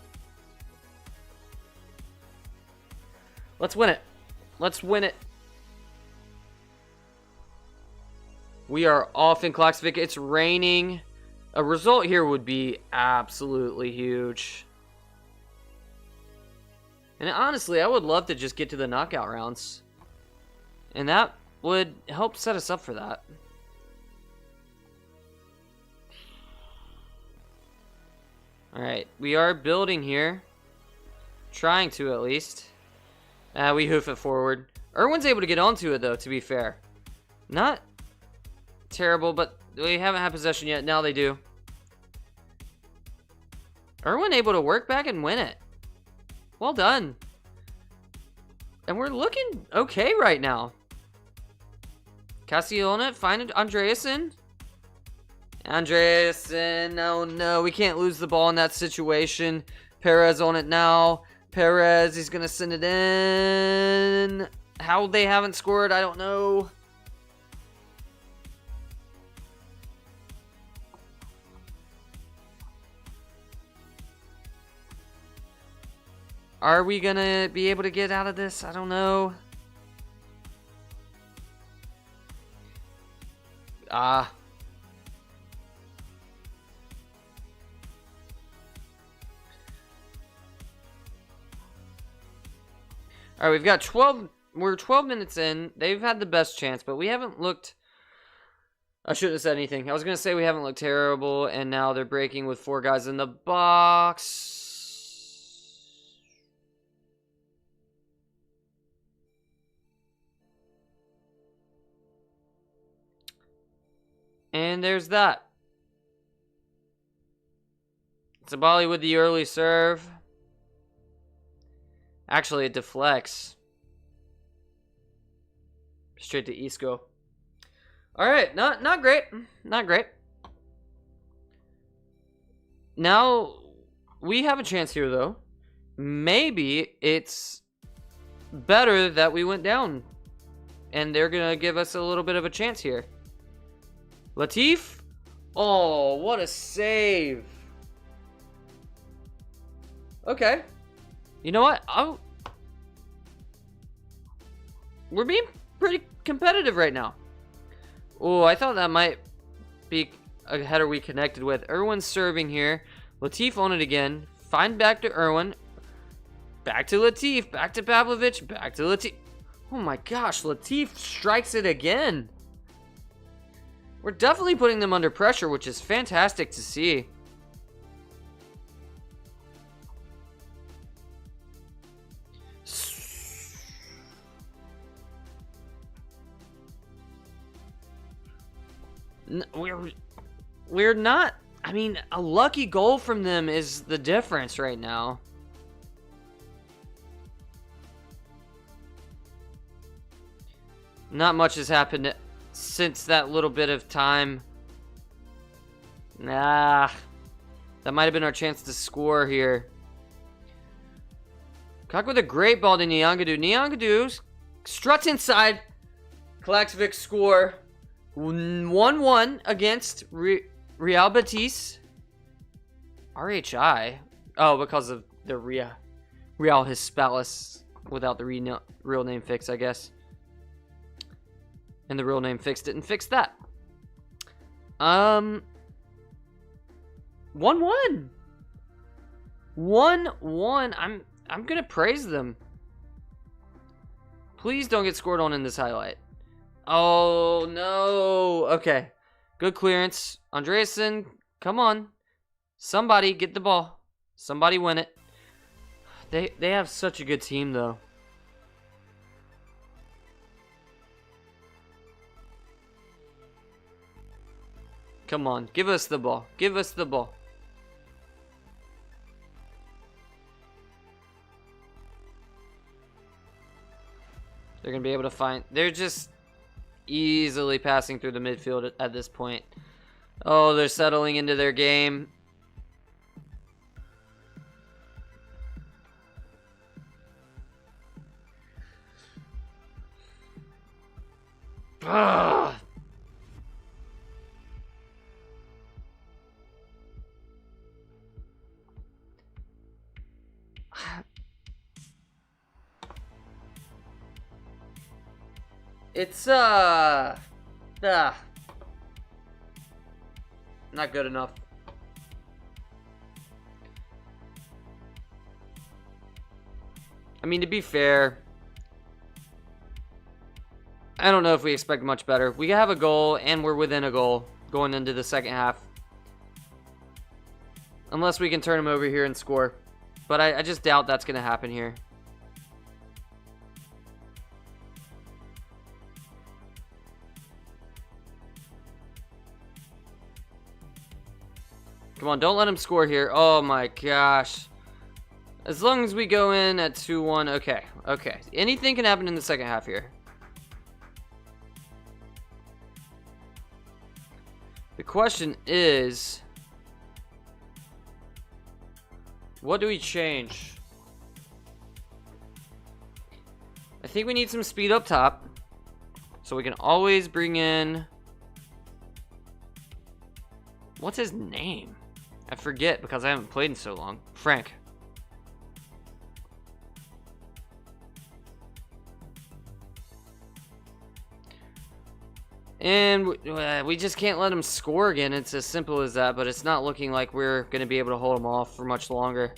Let's win it. Let's win it. We are off in Klaksvík. It's raining. A result here would be absolutely huge. And honestly, I would love to just get to the knockout rounds. And that would help set us up for that. Alright, we are building here. Trying to, at least. We hoof it forward. Irwin's able to get onto it, though, to be fair. Not terrible, but we haven't had possession yet. Now they do. Irwin able to work back and win it. Well done. And we're looking okay right now. Cassie on it. Find Andreasen. Andreasen. Oh no, we can't lose the ball in that situation. Perez on it now. Perez, he's gonna send it in. How they haven't scored, I don't know. Are we gonna be able to get out of this? I don't know. All right, we've got 12. We're 12 minutes in. They've had the best chance, but we haven't looked. I shouldn't have said anything. I was gonna say we haven't looked terrible, and now they're breaking with 4 guys in the box. And there's that. Sabali with the early serve. Actually, it deflects. Straight to Isco. All right, not great. Not great. Now, we have a chance here, though. Maybe it's better that we went down. And they're going to give us a little bit of a chance here. Latif? Oh, what a save. Okay. You know what? We're being pretty competitive right now. Oh, I thought that might be a header we connected with. Irwin's serving here. Latif on it again. Find back to Irwin. Back to Latif. Back to Pavlovic. Back to Latif. Oh my gosh, Latif strikes it again. We're definitely putting them under pressure, which is fantastic to see. We're not. I mean, a lucky goal from them is the difference right now. Not much has happened since that little bit of time. Nah. That might have been our chance to score here. Cock with a great ball to Nyangadu. Nyangadu struts inside. Klaksvík score. 1-1 against Real Betis. RHI. Oh, because of the Real Hispalis without the real name fix, I guess. And the real name fix didn't fix that. 1-1. 1-1. I'm gonna praise them. Please don't get scored on in this highlight. Oh no. Okay. Good clearance. Andreasen, come on. Somebody get the ball. Somebody win it. They have such a good team though. Come on, give us the ball. Give us the ball. They're going to be able to find... They're just easily passing through the midfield at this point. Oh, they're settling into their game. Ugh. It's not good enough. I mean, to be fair, I don't know if we expect much better. We have a goal, and we're within a goal going into the second half. Unless we can turn them over here and score. But I just doubt that's going to happen here. Come on, don't let him score here. Oh my gosh. As long as we go in at 2-1, okay. Okay. Anything can happen in the second half here. The question is, what do we change? think we need some speed up top. So we can always bring in... What's his name? I forget because I haven't played in so long. Frank. And we just can't let him score again. It's as simple as that, but it's not looking like we're going to be able to hold him off for much longer.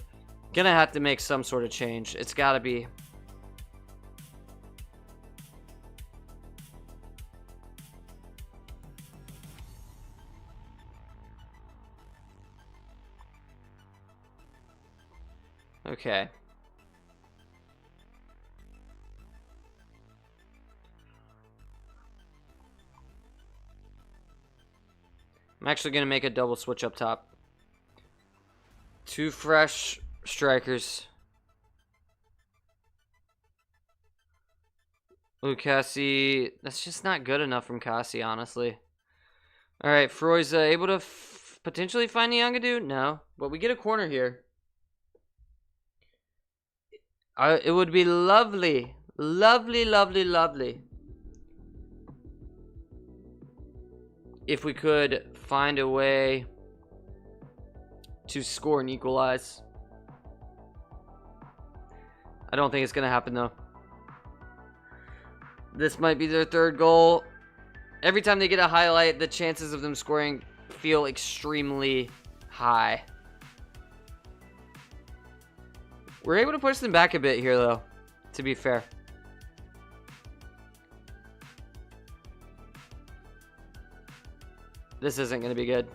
Gonna have to make some sort of change. It's got to be. Okay. I'm actually going to make a double switch up top. 2 fresh strikers. Ooh, Cassie. That's just not good enough from Cassie, honestly. Alright, Froy's able to potentially find the Yangadu? No. But we get a corner here. It would be lovely. Lovely, lovely, lovely. If we could find a way to score and equalize. I don't think it's going to happen, though. This might be their 3rd goal. Every time they get a highlight, the chances of them scoring feel extremely high. We're able to push them back a bit here, though, to be fair. This isn't going to be good.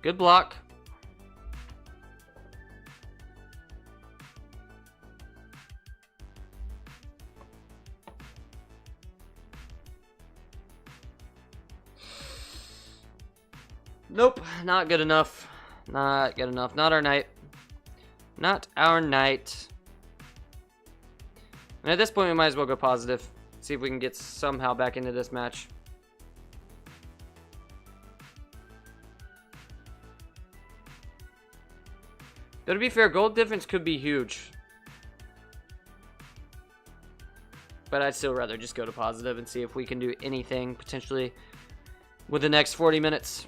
Good block. Nope, not good enough. Not good enough. Not our night. Not our night. And at this point, we might as well go positive. See if we can get somehow back into this match. Though to be fair, goal difference could be huge. But I'd still rather just go to positive and see if we can do anything potentially with the next 40 minutes.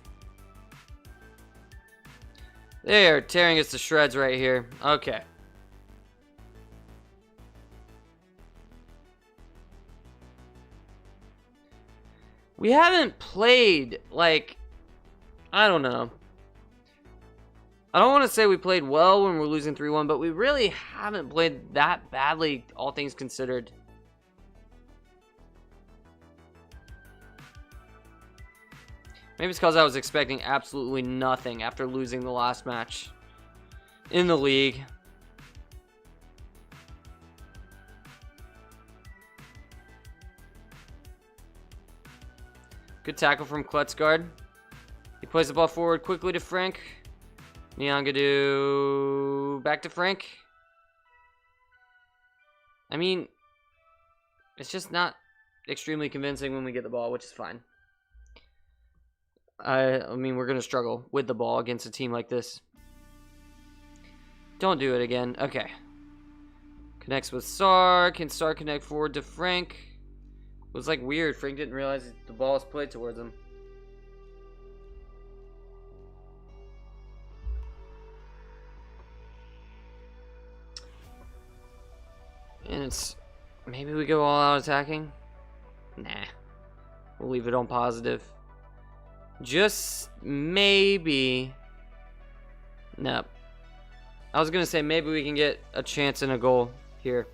They are tearing us to shreds right here. Okay. We haven't played, like, I don't know. I don't want to say we played well when we're losing 3-1, but we really haven't played that badly, all things considered. Maybe it's because I was expecting absolutely nothing after losing the last match in the league. Good tackle from Klaksvík. He plays the ball forward quickly to Frank. Nyangadu back to Frank. I mean, it's just not extremely convincing when we get the ball, which is fine. I mean, we're going to struggle with the ball against a team like this. Don't do it again. Okay. Connects with Sar. Can Sar connect forward to Frank? It was like weird. Frank didn't realize the ball was played towards him. And it's... Maybe we go all out attacking? Nah. We'll leave it on positive. Just maybe... Nope. I was going to say maybe we can get a chance and a goal here.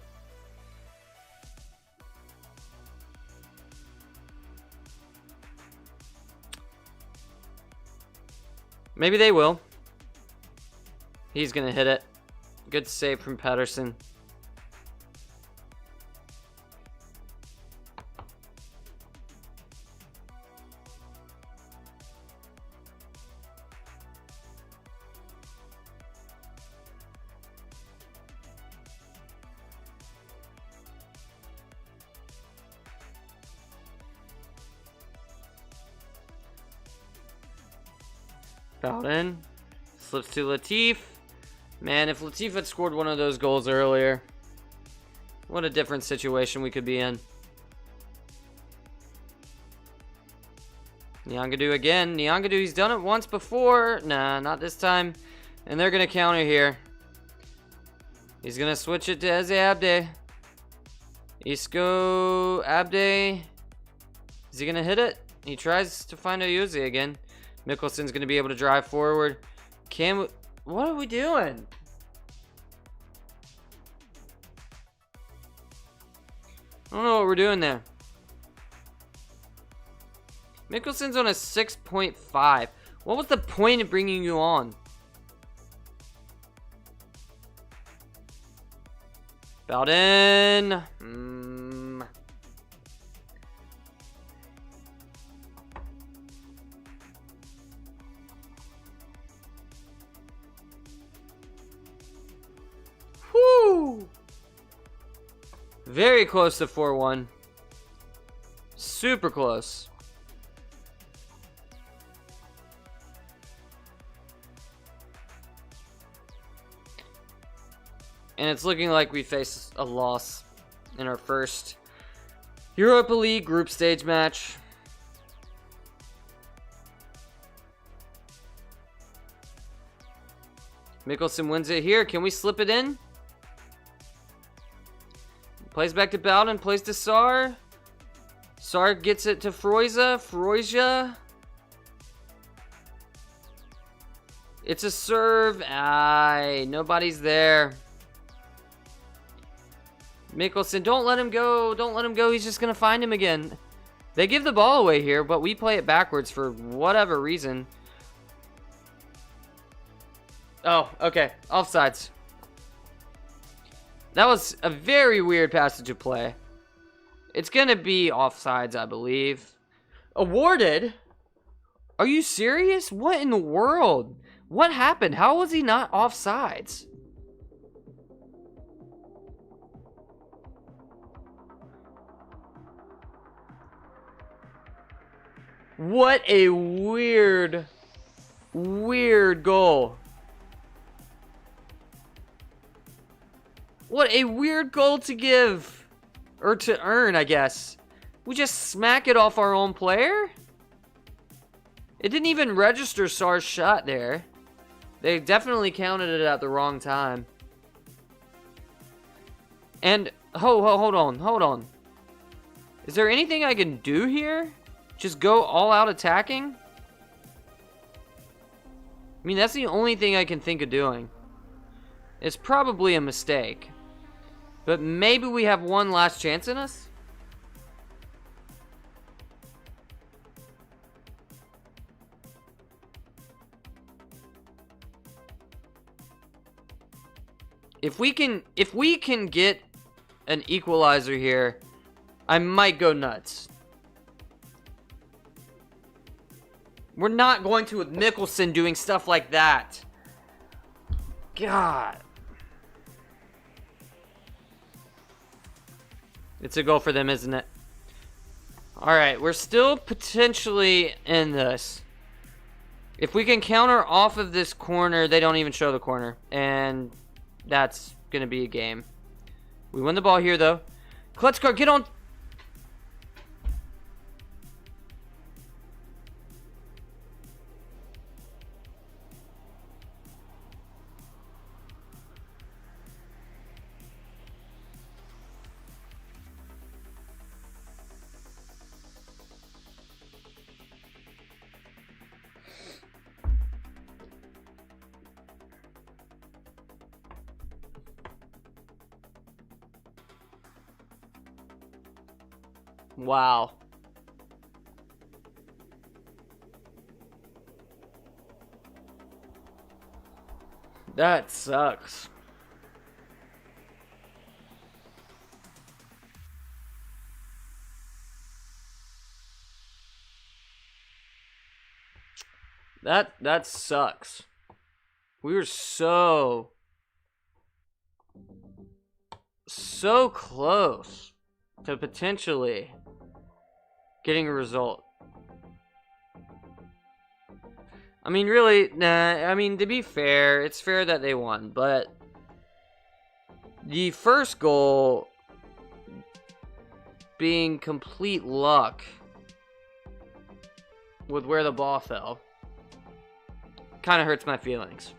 Maybe they will. He's going to hit it. Good save from Patterson. Fouled in. Slips to Latif. Man, if Latif had scored one of those goals earlier, What a different situation we could be in. Nyangadu again. Nyangadu, he's done it once before. Nah, not this time. And they're going to counter here. He's going to switch it to Eze Abde. Isco Abde. Is he going to hit it? He tries to find Oyuzi again. Mikkelsen's going to be able to drive forward. What are we doing? I don't know what we're doing there. Mikkelsen's on a 6.5. What was the point of bringing you on? Bowden. Whoo! Very close to 4-1. Super close. And it's looking like we face a loss in our first Europa League group stage match. Mikkelsen wins it here. Can we slip it in? Plays back to Bowden. Plays to Sar. Sar gets it to Freuza. It's a serve. Aye, nobody's there. Mikkelsen, don't let him go. Don't let him go. He's just going to find him again. They give the ball away here, but we play it backwards for whatever reason. Oh, okay. Offsides. That was a very weird passage of play. It's going to be offsides, I believe. Awarded? Are you serious? What in the world? What happened? How was he not offsides? What a weird goal. What a weird goal to give. Or to earn, I guess. We just smack it off our own player? It didn't even register Sar's shot there. They definitely counted it at the wrong time. And, hold on. Is there anything I can do here? Just go all out attacking? I mean, that's the only thing I can think of doing. It's probably a mistake. But maybe we have one last chance in us? If we can get an equalizer here, I might go nuts. We're not going to with Mikkelsen doing stuff like that. God. It's a goal for them, isn't it? Alright, we're still potentially in this. If we can counter off of this corner, they don't even show the corner. And that's going to be a game. We win the ball here, though. Klaksvík, get on. Wow. That sucks. That sucks. We were so close to potentially getting a result. I mean, really, nah, I mean, to be fair, it's fair that they won, but the first goal being complete luck with where the ball fell kind of hurts my feelings.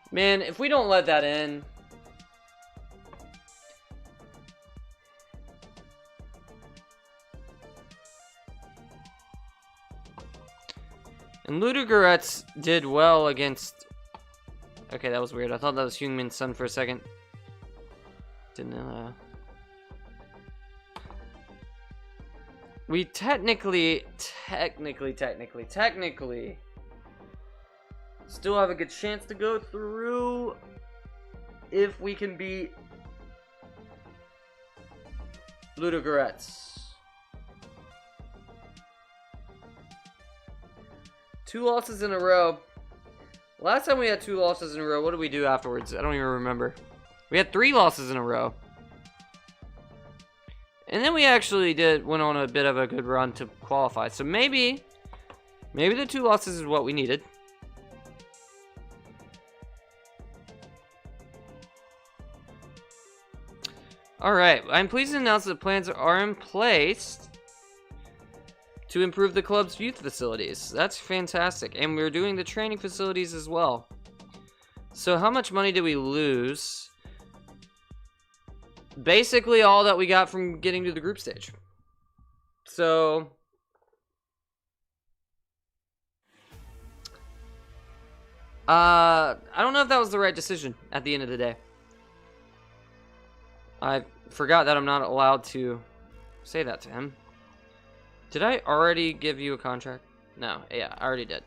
Man, if we don't let that in... And Ludogorets did well against... Okay, that was weird. I thought that was Heung-Min's son for a second. Didn't, We technically still have a good chance to go through if we can beat Ludogorets. 2 losses in a row. Last time we had 2 losses in a row, what did we do afterwards? I don't even remember. We had 3 losses in a row. And then we actually went on a bit of a good run to qualify. So maybe the 2 losses is what we needed. Alright, I'm pleased to announce that plans are in place to improve the club's youth facilities. That's fantastic. And we're doing the training facilities as well. So how much money did we lose? Basically all that we got from getting to the group stage. So... I don't know if that was the right decision at the end of the day. I forgot that I'm not allowed to say that to him. Did I already give you a contract? No, yeah, I already did.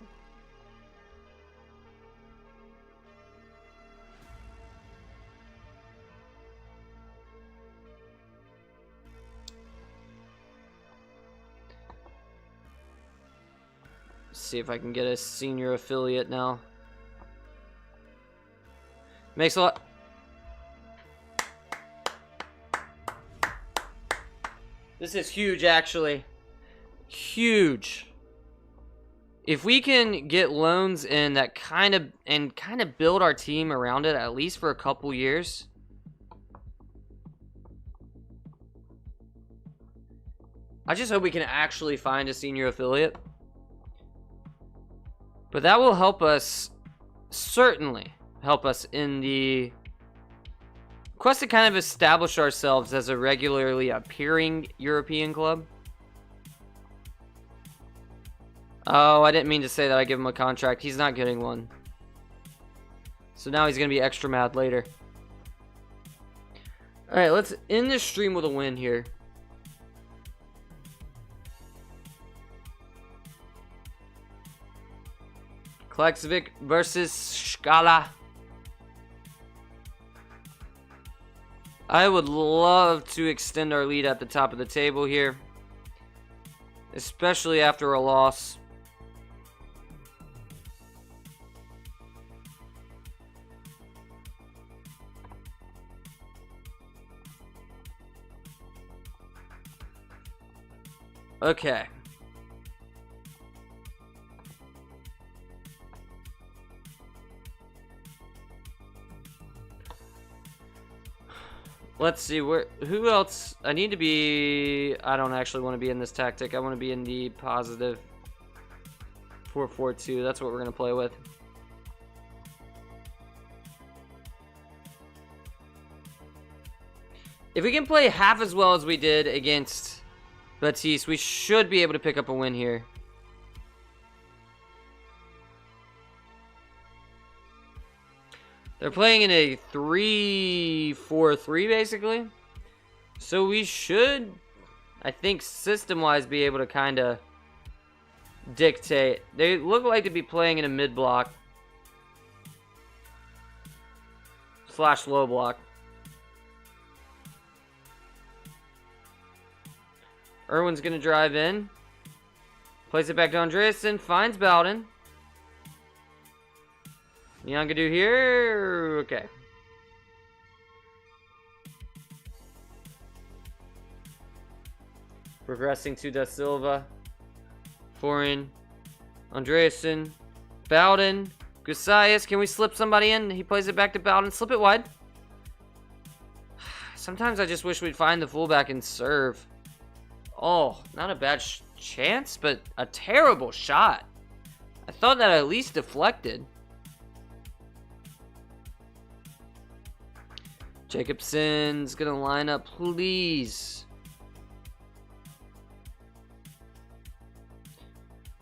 Let's see if I can get a senior affiliate now. Makes a lot... This is huge, actually. Huge. If we can get loans in that kind of build our team around it at least for a couple years. I just hope we can actually find a senior affiliate. But that will help us, certainly help us in the quest to kind of establish ourselves as a regularly appearing European club. Oh, I didn't mean to say that I give him a contract. He's not getting one. So now he's going to be extra mad later. Alright, let's end this stream with a win here. Klaksvík versus Skala. I would love to extend our lead at the top of the table here. Especially after a loss. Okay. Let's see, who else? I need to be... I don't actually want to be in this tactic. I want to be in the positive 4-4-2. That's what we're going to play with. If we can play half as well as we did against Batiste, we should be able to pick up a win here. They're playing in a 3-4-3 basically. So we should, I think, system-wise be able to kind of dictate. They look like to be playing in a mid-block / low block. Irwin's going to drive in. Plays it back to Andreasen. Finds Bowden. Nyangadu here. Okay. Progressing to Da Silva. Foreign. Andreasen. Bowden. Gusaias, can we slip somebody in? He plays it back to Bowden. Slip it wide. Sometimes I just wish we'd find the fullback and serve. Oh, not a bad chance, but a terrible shot. I thought that at least deflected. Jacobson's gonna line up, please.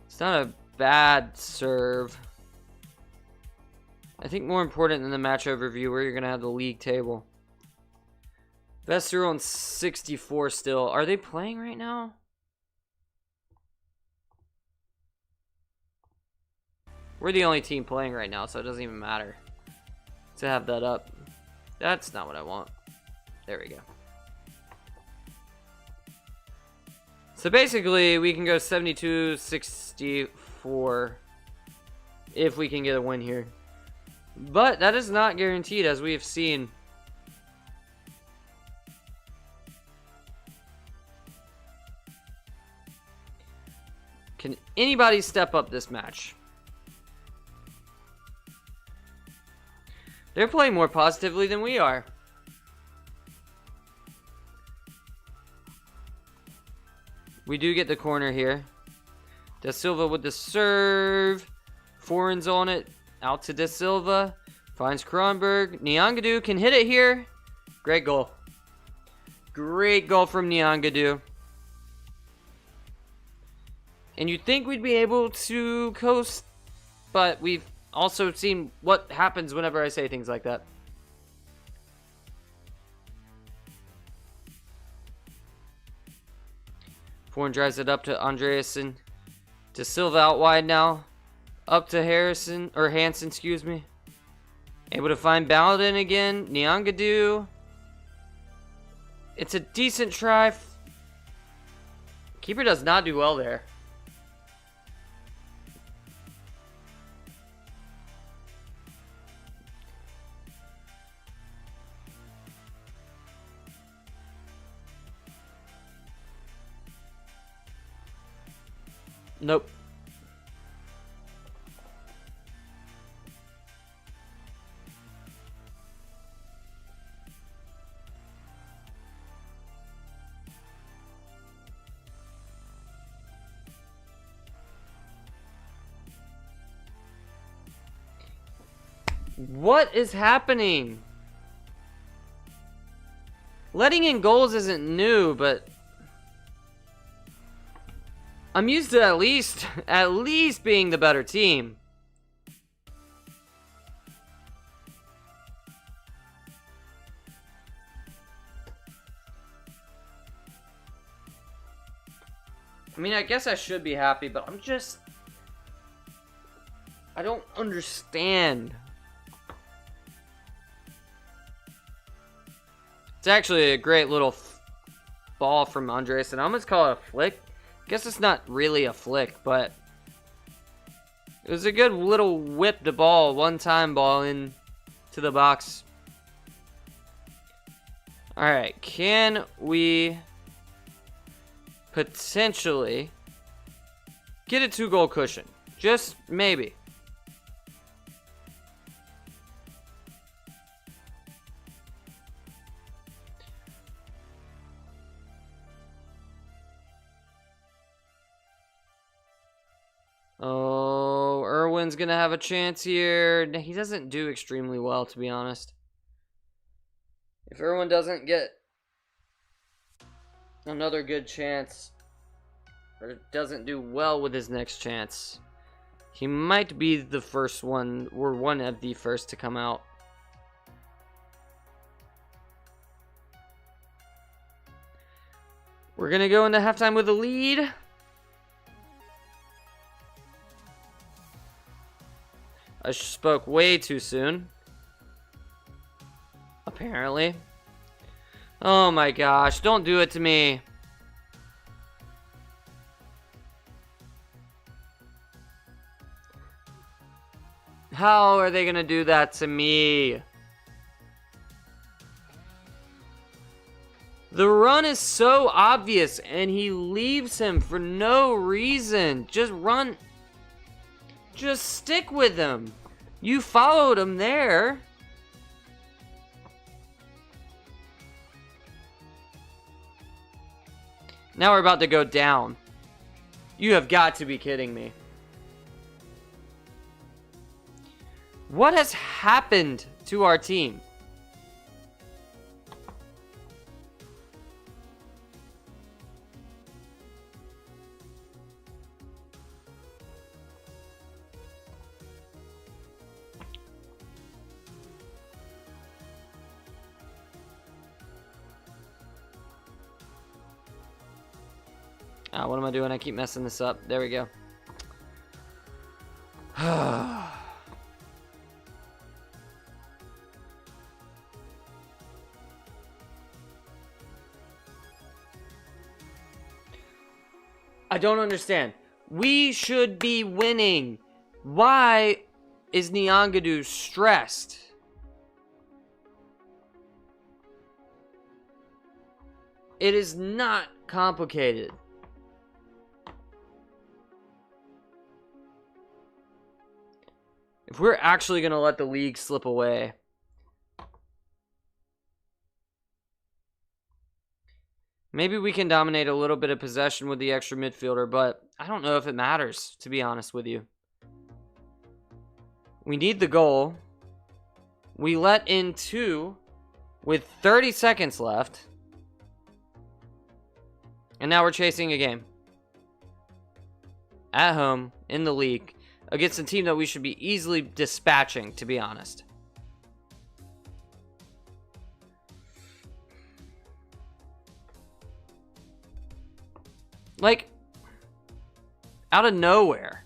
It's not a bad serve. I think more important than the match overview, where you're going to have the league table. Vesser on 64 still. Are they playing right now? We're the only team playing right now, so it doesn't even matter to have that up. That's not what I want. There we go. So basically, we can go 72-64 if we can get a win here. But that is not guaranteed, as we have seen. Can anybody step up this match? They're playing more positively than we are. We do get the corner here. Da Silva with the serve. Foreign's on it. Out to Da Silva. Finds Kronberg. Nyangadu can hit it here. Great goal. Great goal from Nyangadu. And you'd think we'd be able to coast, but we've also seen what happens whenever I say things like that. Foreign drives it up to Andreasen. To Silva out wide now. Up to Harrison, or Hansen, excuse me. Able to find Bowden again. Nyangadu. It's a decent try. Keeper does not do well there. Nope. What is happening? Letting in goals isn't new, but I'm used to at least being the better team. I mean, I guess I should be happy, but I don't understand. It's actually a great little ball from Andres, and I almost call it a flick. Guess it's not really a flick, but it was a good little whip the ball, one-time ball in to the box. All right, can we potentially get a 2-goal cushion? Just maybe. Oh, Irwin's gonna have a chance here. He doesn't do extremely well, to be honest. If Irwin doesn't get another good chance, or doesn't do well with his next chance, he might be the first one, or one of the first to come out. We're gonna go into halftime with a lead. I spoke way too soon. Apparently. Oh my gosh, don't do it to me. How are they gonna do that to me? The run is so obvious, and he leaves him for no reason. Just run. Just stick with him. You followed him there. Now we're about to go down. You have got to be kidding me. What has happened to our team? What am I doing? I keep messing this up. There we go. I don't understand. We should be winning. Why is Nyangadu stressed? It is not complicated. If we're actually going to let the league slip away. Maybe we can dominate a little bit of possession with the extra midfielder, but I don't know if it matters, to be honest with you. We need the goal. We let in 2 with 30 seconds left. And now we're chasing a game. At home, in the league. Against a team that we should be easily dispatching, to be honest. Like, out of nowhere.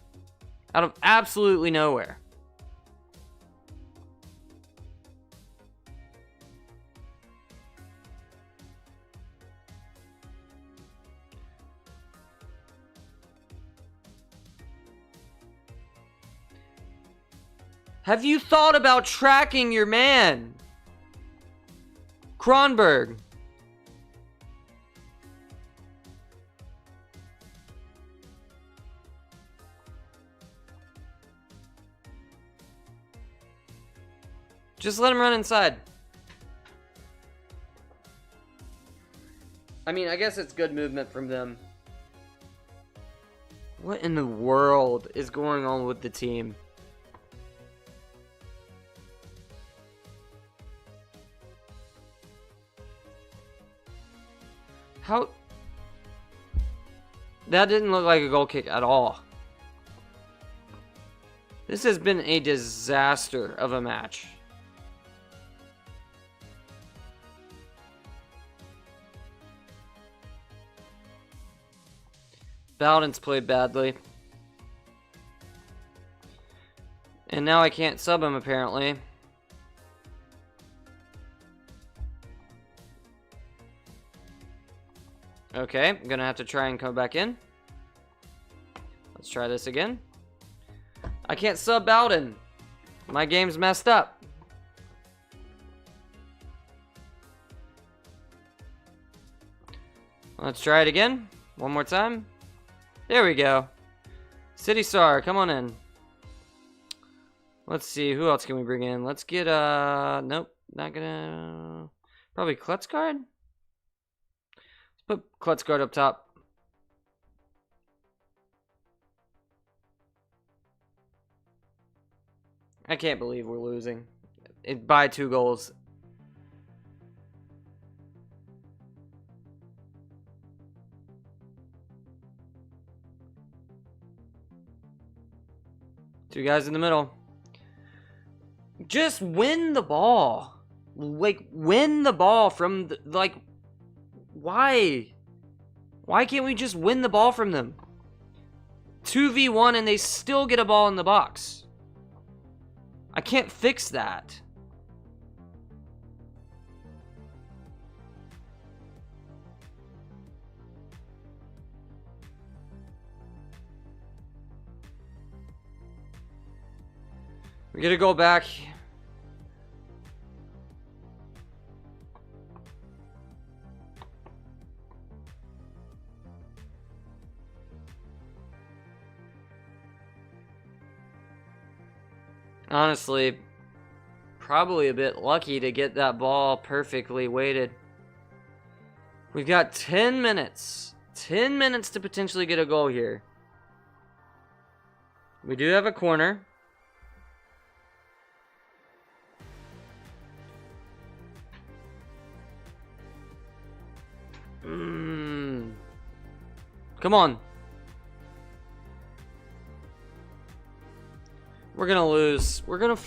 Out of absolutely nowhere. Have you thought about tracking your man? Kronberg. Just let him run inside. I mean, I guess it's good movement from them. What in the world is going on with the team? How? That didn't look like a goal kick at all. This has been a disaster of a match. Bowden's played badly. And now I can't sub him, apparently. Okay, I'm gonna have to try and come back in. Let's try this again. I can't sub Bowden. My game's messed up. Let's try it again. One more time. There we go. City Star, come on in. Let's see, who else can we bring in? Let's get, nope, not gonna... Probably Klaksvík? Let's put Klaksvík up top. I can't believe we're losing. By 2 goals. Two guys in the middle. Just win the ball. Like, win the ball from the, like, why? Why can't we just win the ball from them? 2v1 and they still get a ball in the box. I can't fix that. We gotta go back. Honestly, probably a bit lucky to get that ball perfectly weighted. We've got 10 minutes. 10 minutes to potentially get a goal here. We do have a corner. Come on. We're gonna lose. We're gonna...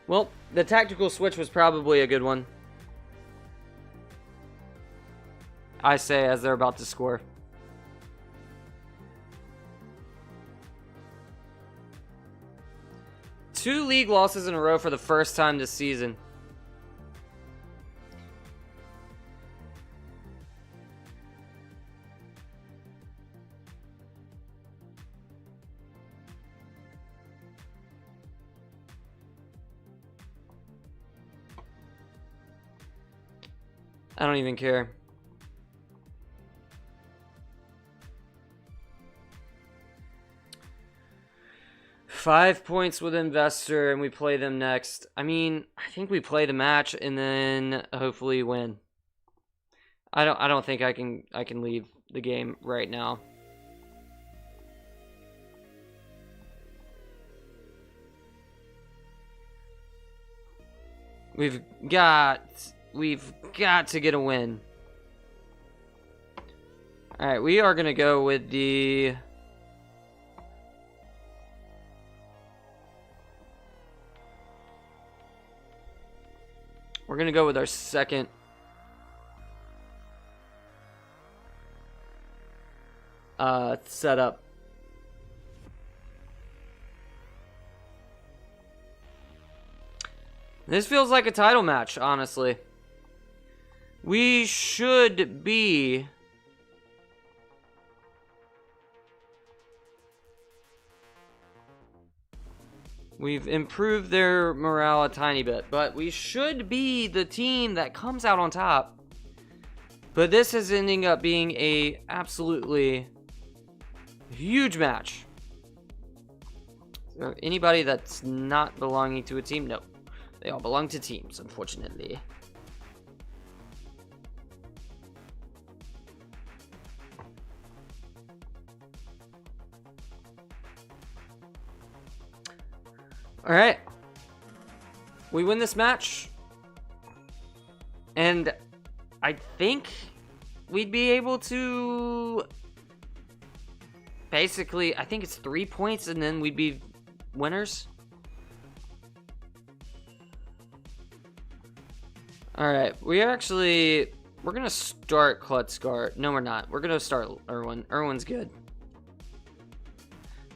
Well, the tactical switch was probably a good one. I say as they're about to score. Two league losses in a row for the first time this season. I don't even care. Five points with Investor, and we play them next. I mean, I think we play the match and then hopefully win. I don't think I can leave the game right now. We've got to get a win. All right, we are gonna go with the... We're going to go with our second setup. This feels like a title match, honestly. We should be... We've improved their morale a tiny bit, but we should be the team that comes out on top. But this is ending up being a absolutely huge match. So anybody that's not belonging to a team? No. They all belong to teams, unfortunately. Alright. We win this match. And I think we'd be able to... Basically, I think it's 3 points and then we'd be winners. Alright, we're gonna start Klaksvík. No, we're not. We're gonna start Erwin. Erwin's good.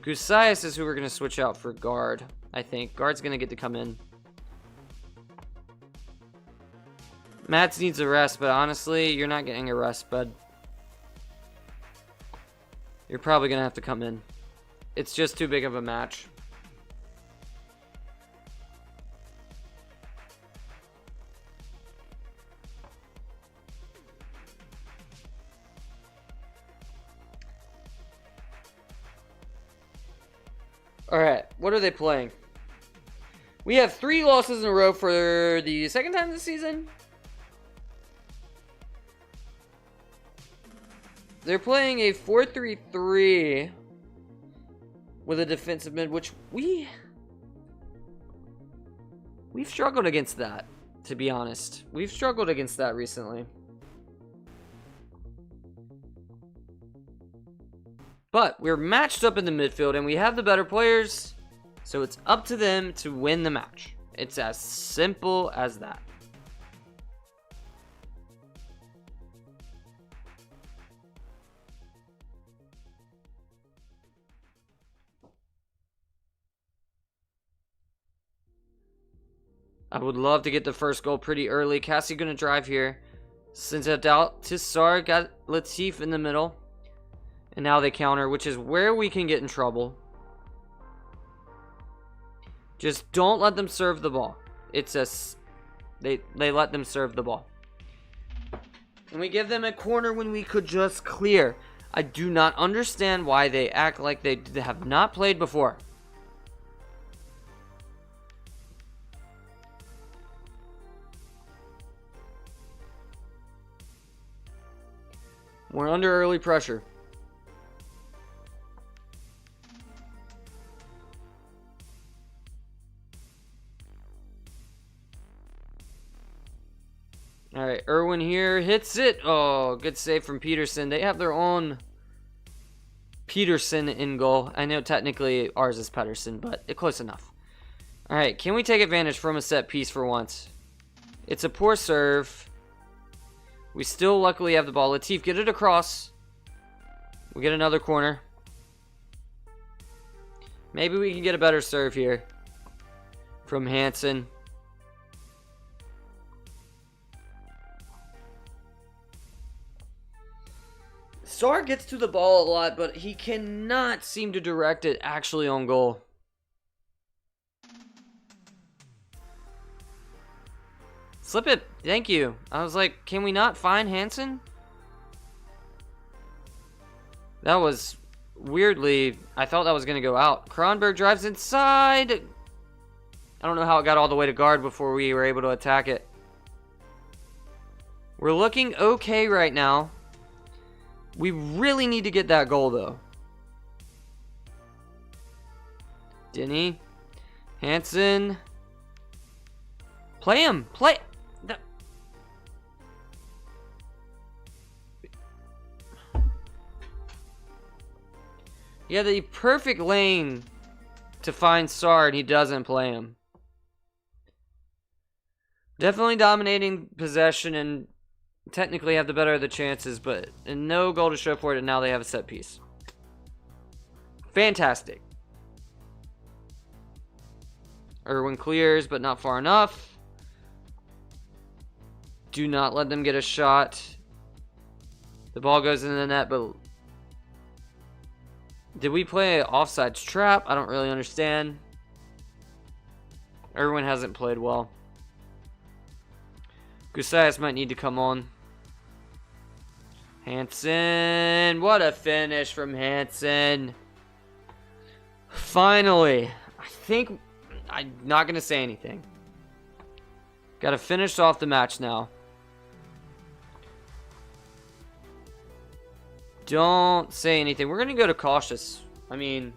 Gusias is who we're gonna switch out for guard. I think guard's gonna get to come in. Mats needs a rest, but honestly, you're not getting a rest, bud. You're probably gonna have to come in. It's just too big of a match. Alright, what are they playing? We have 3 losses in a row for the second time this season. They're playing a 4-3-3 with a defensive mid, which we've struggled against that, to be honest. We've struggled against that recently. But we're matched up in the midfield and we have the better players, so it's up to them to win the match. It's as simple as that. I would love to get the first goal pretty early. Cassie gonna drive here. Sends it out to Sar, got Latif in the middle. And now they counter, which is where we can get in trouble. Just don't let them serve the ball. It's a... They let them serve the ball. And we give them a corner when we could just clear. I do not understand why they act like they have not played before. We're under early pressure. Alright, Irwin here hits it. Oh, good save from Peterson. They have their own Peterson in goal. I know technically ours is Pedersen, but it's close enough. Alright, can we take advantage from a set piece for once? It's a poor serve. We still luckily have the ball. Latif, get it across. We get another corner. Maybe we can get a better serve here from Hansen. Sar gets to the ball a lot, but he cannot seem to direct it actually on goal. Slip it. Thank you. I was like, can we not find Hansen? That was weirdly, I thought that was going to go out. Kronberg drives inside. I don't know how it got all the way to guard before we were able to attack it. We're looking okay right now. We really need to get that goal, though. Denny. Hansen. Play him. Play. Yeah, the perfect lane to find Sar, and he doesn't play him. Definitely dominating possession and technically have the better of the chances, but no goal to show for it, and now they have a set piece. Fantastic. Irwin clears, but not far enough. Do not let them get a shot. The ball goes in the net, but did we play an offsides trap? I don't really understand. Irwin hasn't played well. Gusaias might need to come on. Hansen. What a finish from Hansen. Finally. I think I'm not going to say anything. Got to finish off the match now. Don't say anything. We're going to go to cautious. I mean,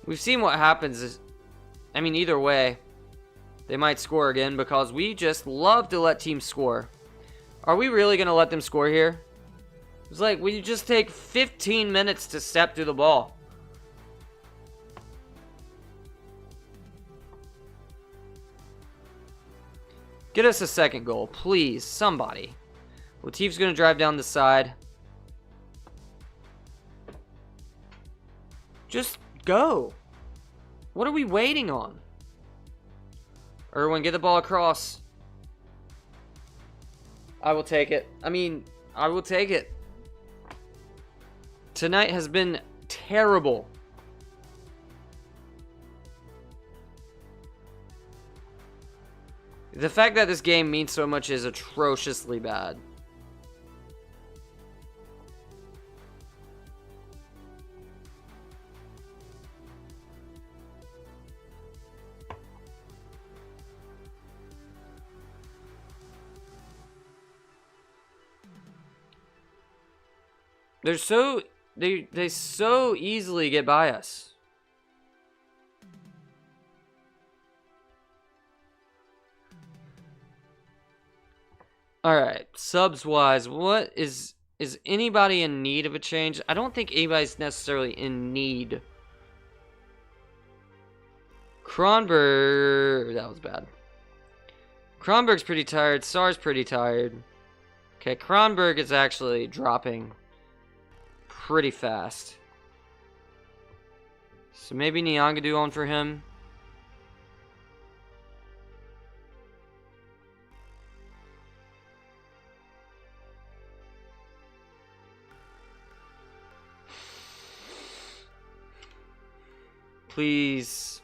we've seen what happens. I mean, either way, they might score again because we just love to let teams score. Are we really going to let them score here? It's like we just take 15 minutes to step through the ball. Get us a second goal, please, somebody. Latif's going to drive down the side. Just go. What are we waiting on? Irwin, get the ball across. I will take it. I mean, I will take it. Tonight has been terrible. The fact that this game means so much is atrociously bad. They so easily get by us. Alright, subs wise, what is anybody in need of a change? I don't think anybody's necessarily in need. Kronberg, that was bad. Kronberg's pretty tired, Sar's pretty tired. Okay, Kronberg is actually dropping pretty fast. So maybe Nyangadu on for him. Please.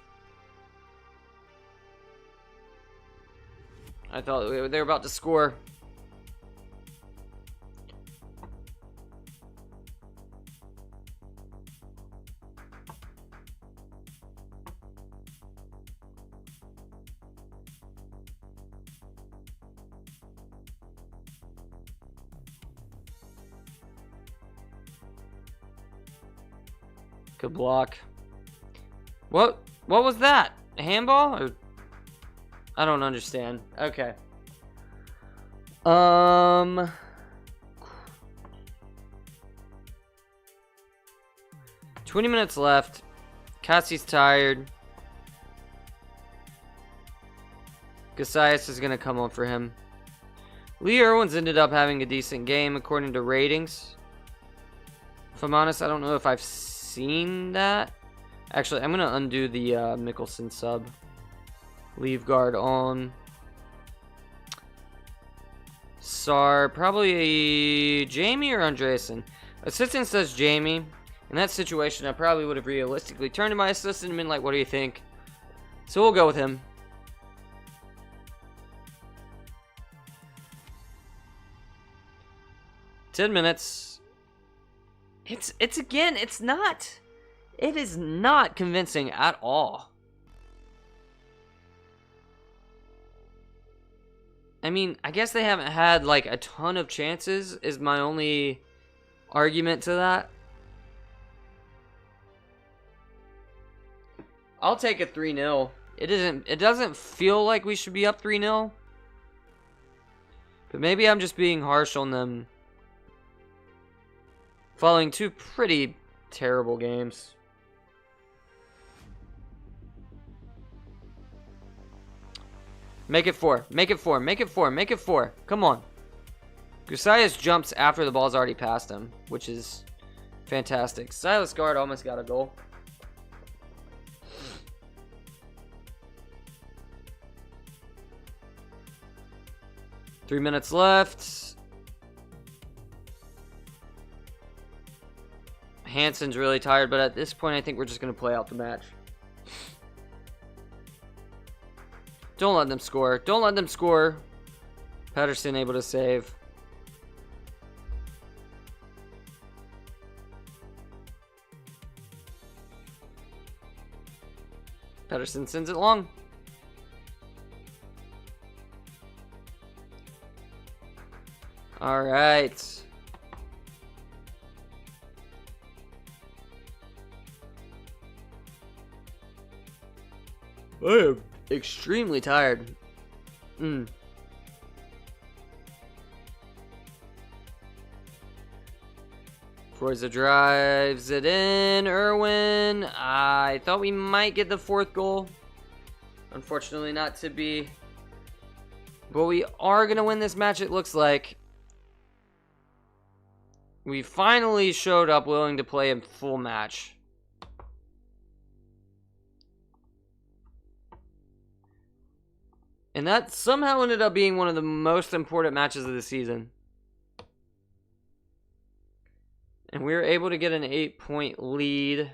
I thought they were about to score. Good block. What was that? A handball? Or I don't understand. Okay. 20 minutes left. Cassie's tired. Gasias is going to come on for him. Lee Irwin's ended up having a decent game according to ratings. If I'm honest, I don't know if I've seen that. Actually, I'm going to undo the Mickelson sub. Leave guard on. Sar, probably Jamie or Andreessen. Assistant says Jamie. In that situation, I probably would have realistically turned to my assistant and been like, what do you think? So we'll go with him. Ten minutes. It is not convincing at all. I mean, I guess they haven't had like a ton of chances is my only argument to that. I'll take a 3-0. It doesn't feel like we should be up 3-0. But maybe I'm just being harsh on them following two pretty terrible games. Make it 4. Make it 4. Make it 4. Make it 4. Come on. Gasias jumps after the ball's already past him, which is fantastic. Silas Guard almost got a goal. Three minutes left. Hansen's really tired, but at this point, I think we're just going to play out the match. Don't let them score. Don't let them score. Patterson able to save. Patterson sends it long. All right. I am extremely tired. Forza drives it in. Irwin. I thought we might get the fourth goal. Unfortunately, not to be. But we are going to win this match, it looks like. We finally showed up willing to play a full match. And that somehow ended up being one of the most important matches of the season. And we were able to get an 8-point lead.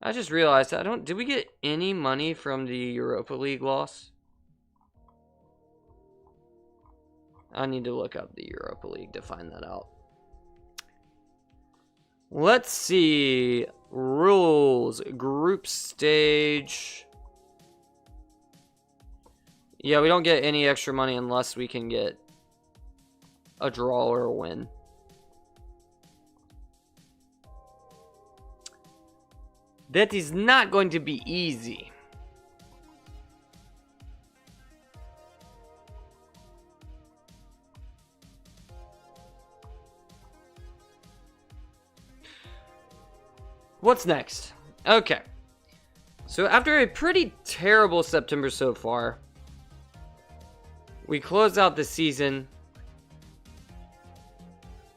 I just realized, did we get any money from the Europa League loss? I need to look up the Europa League to find that out. Let's see. Rules. Group stage. Yeah, we don't get any extra money unless we can get a draw or a win. That is not going to be easy. What's next? Okay. So after a pretty terrible September so far, we close out the season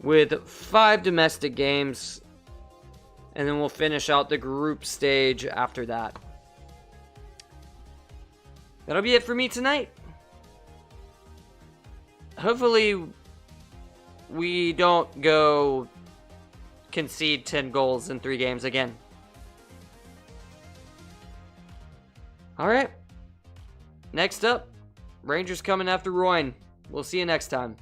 with 5 domestic games, and then we'll finish out the group stage after that. That'll be it for me tonight. Hopefully, we don't go concede 10 goals in 3 games again. Alright. Next up, Rangers coming after Royan. We'll see you next time.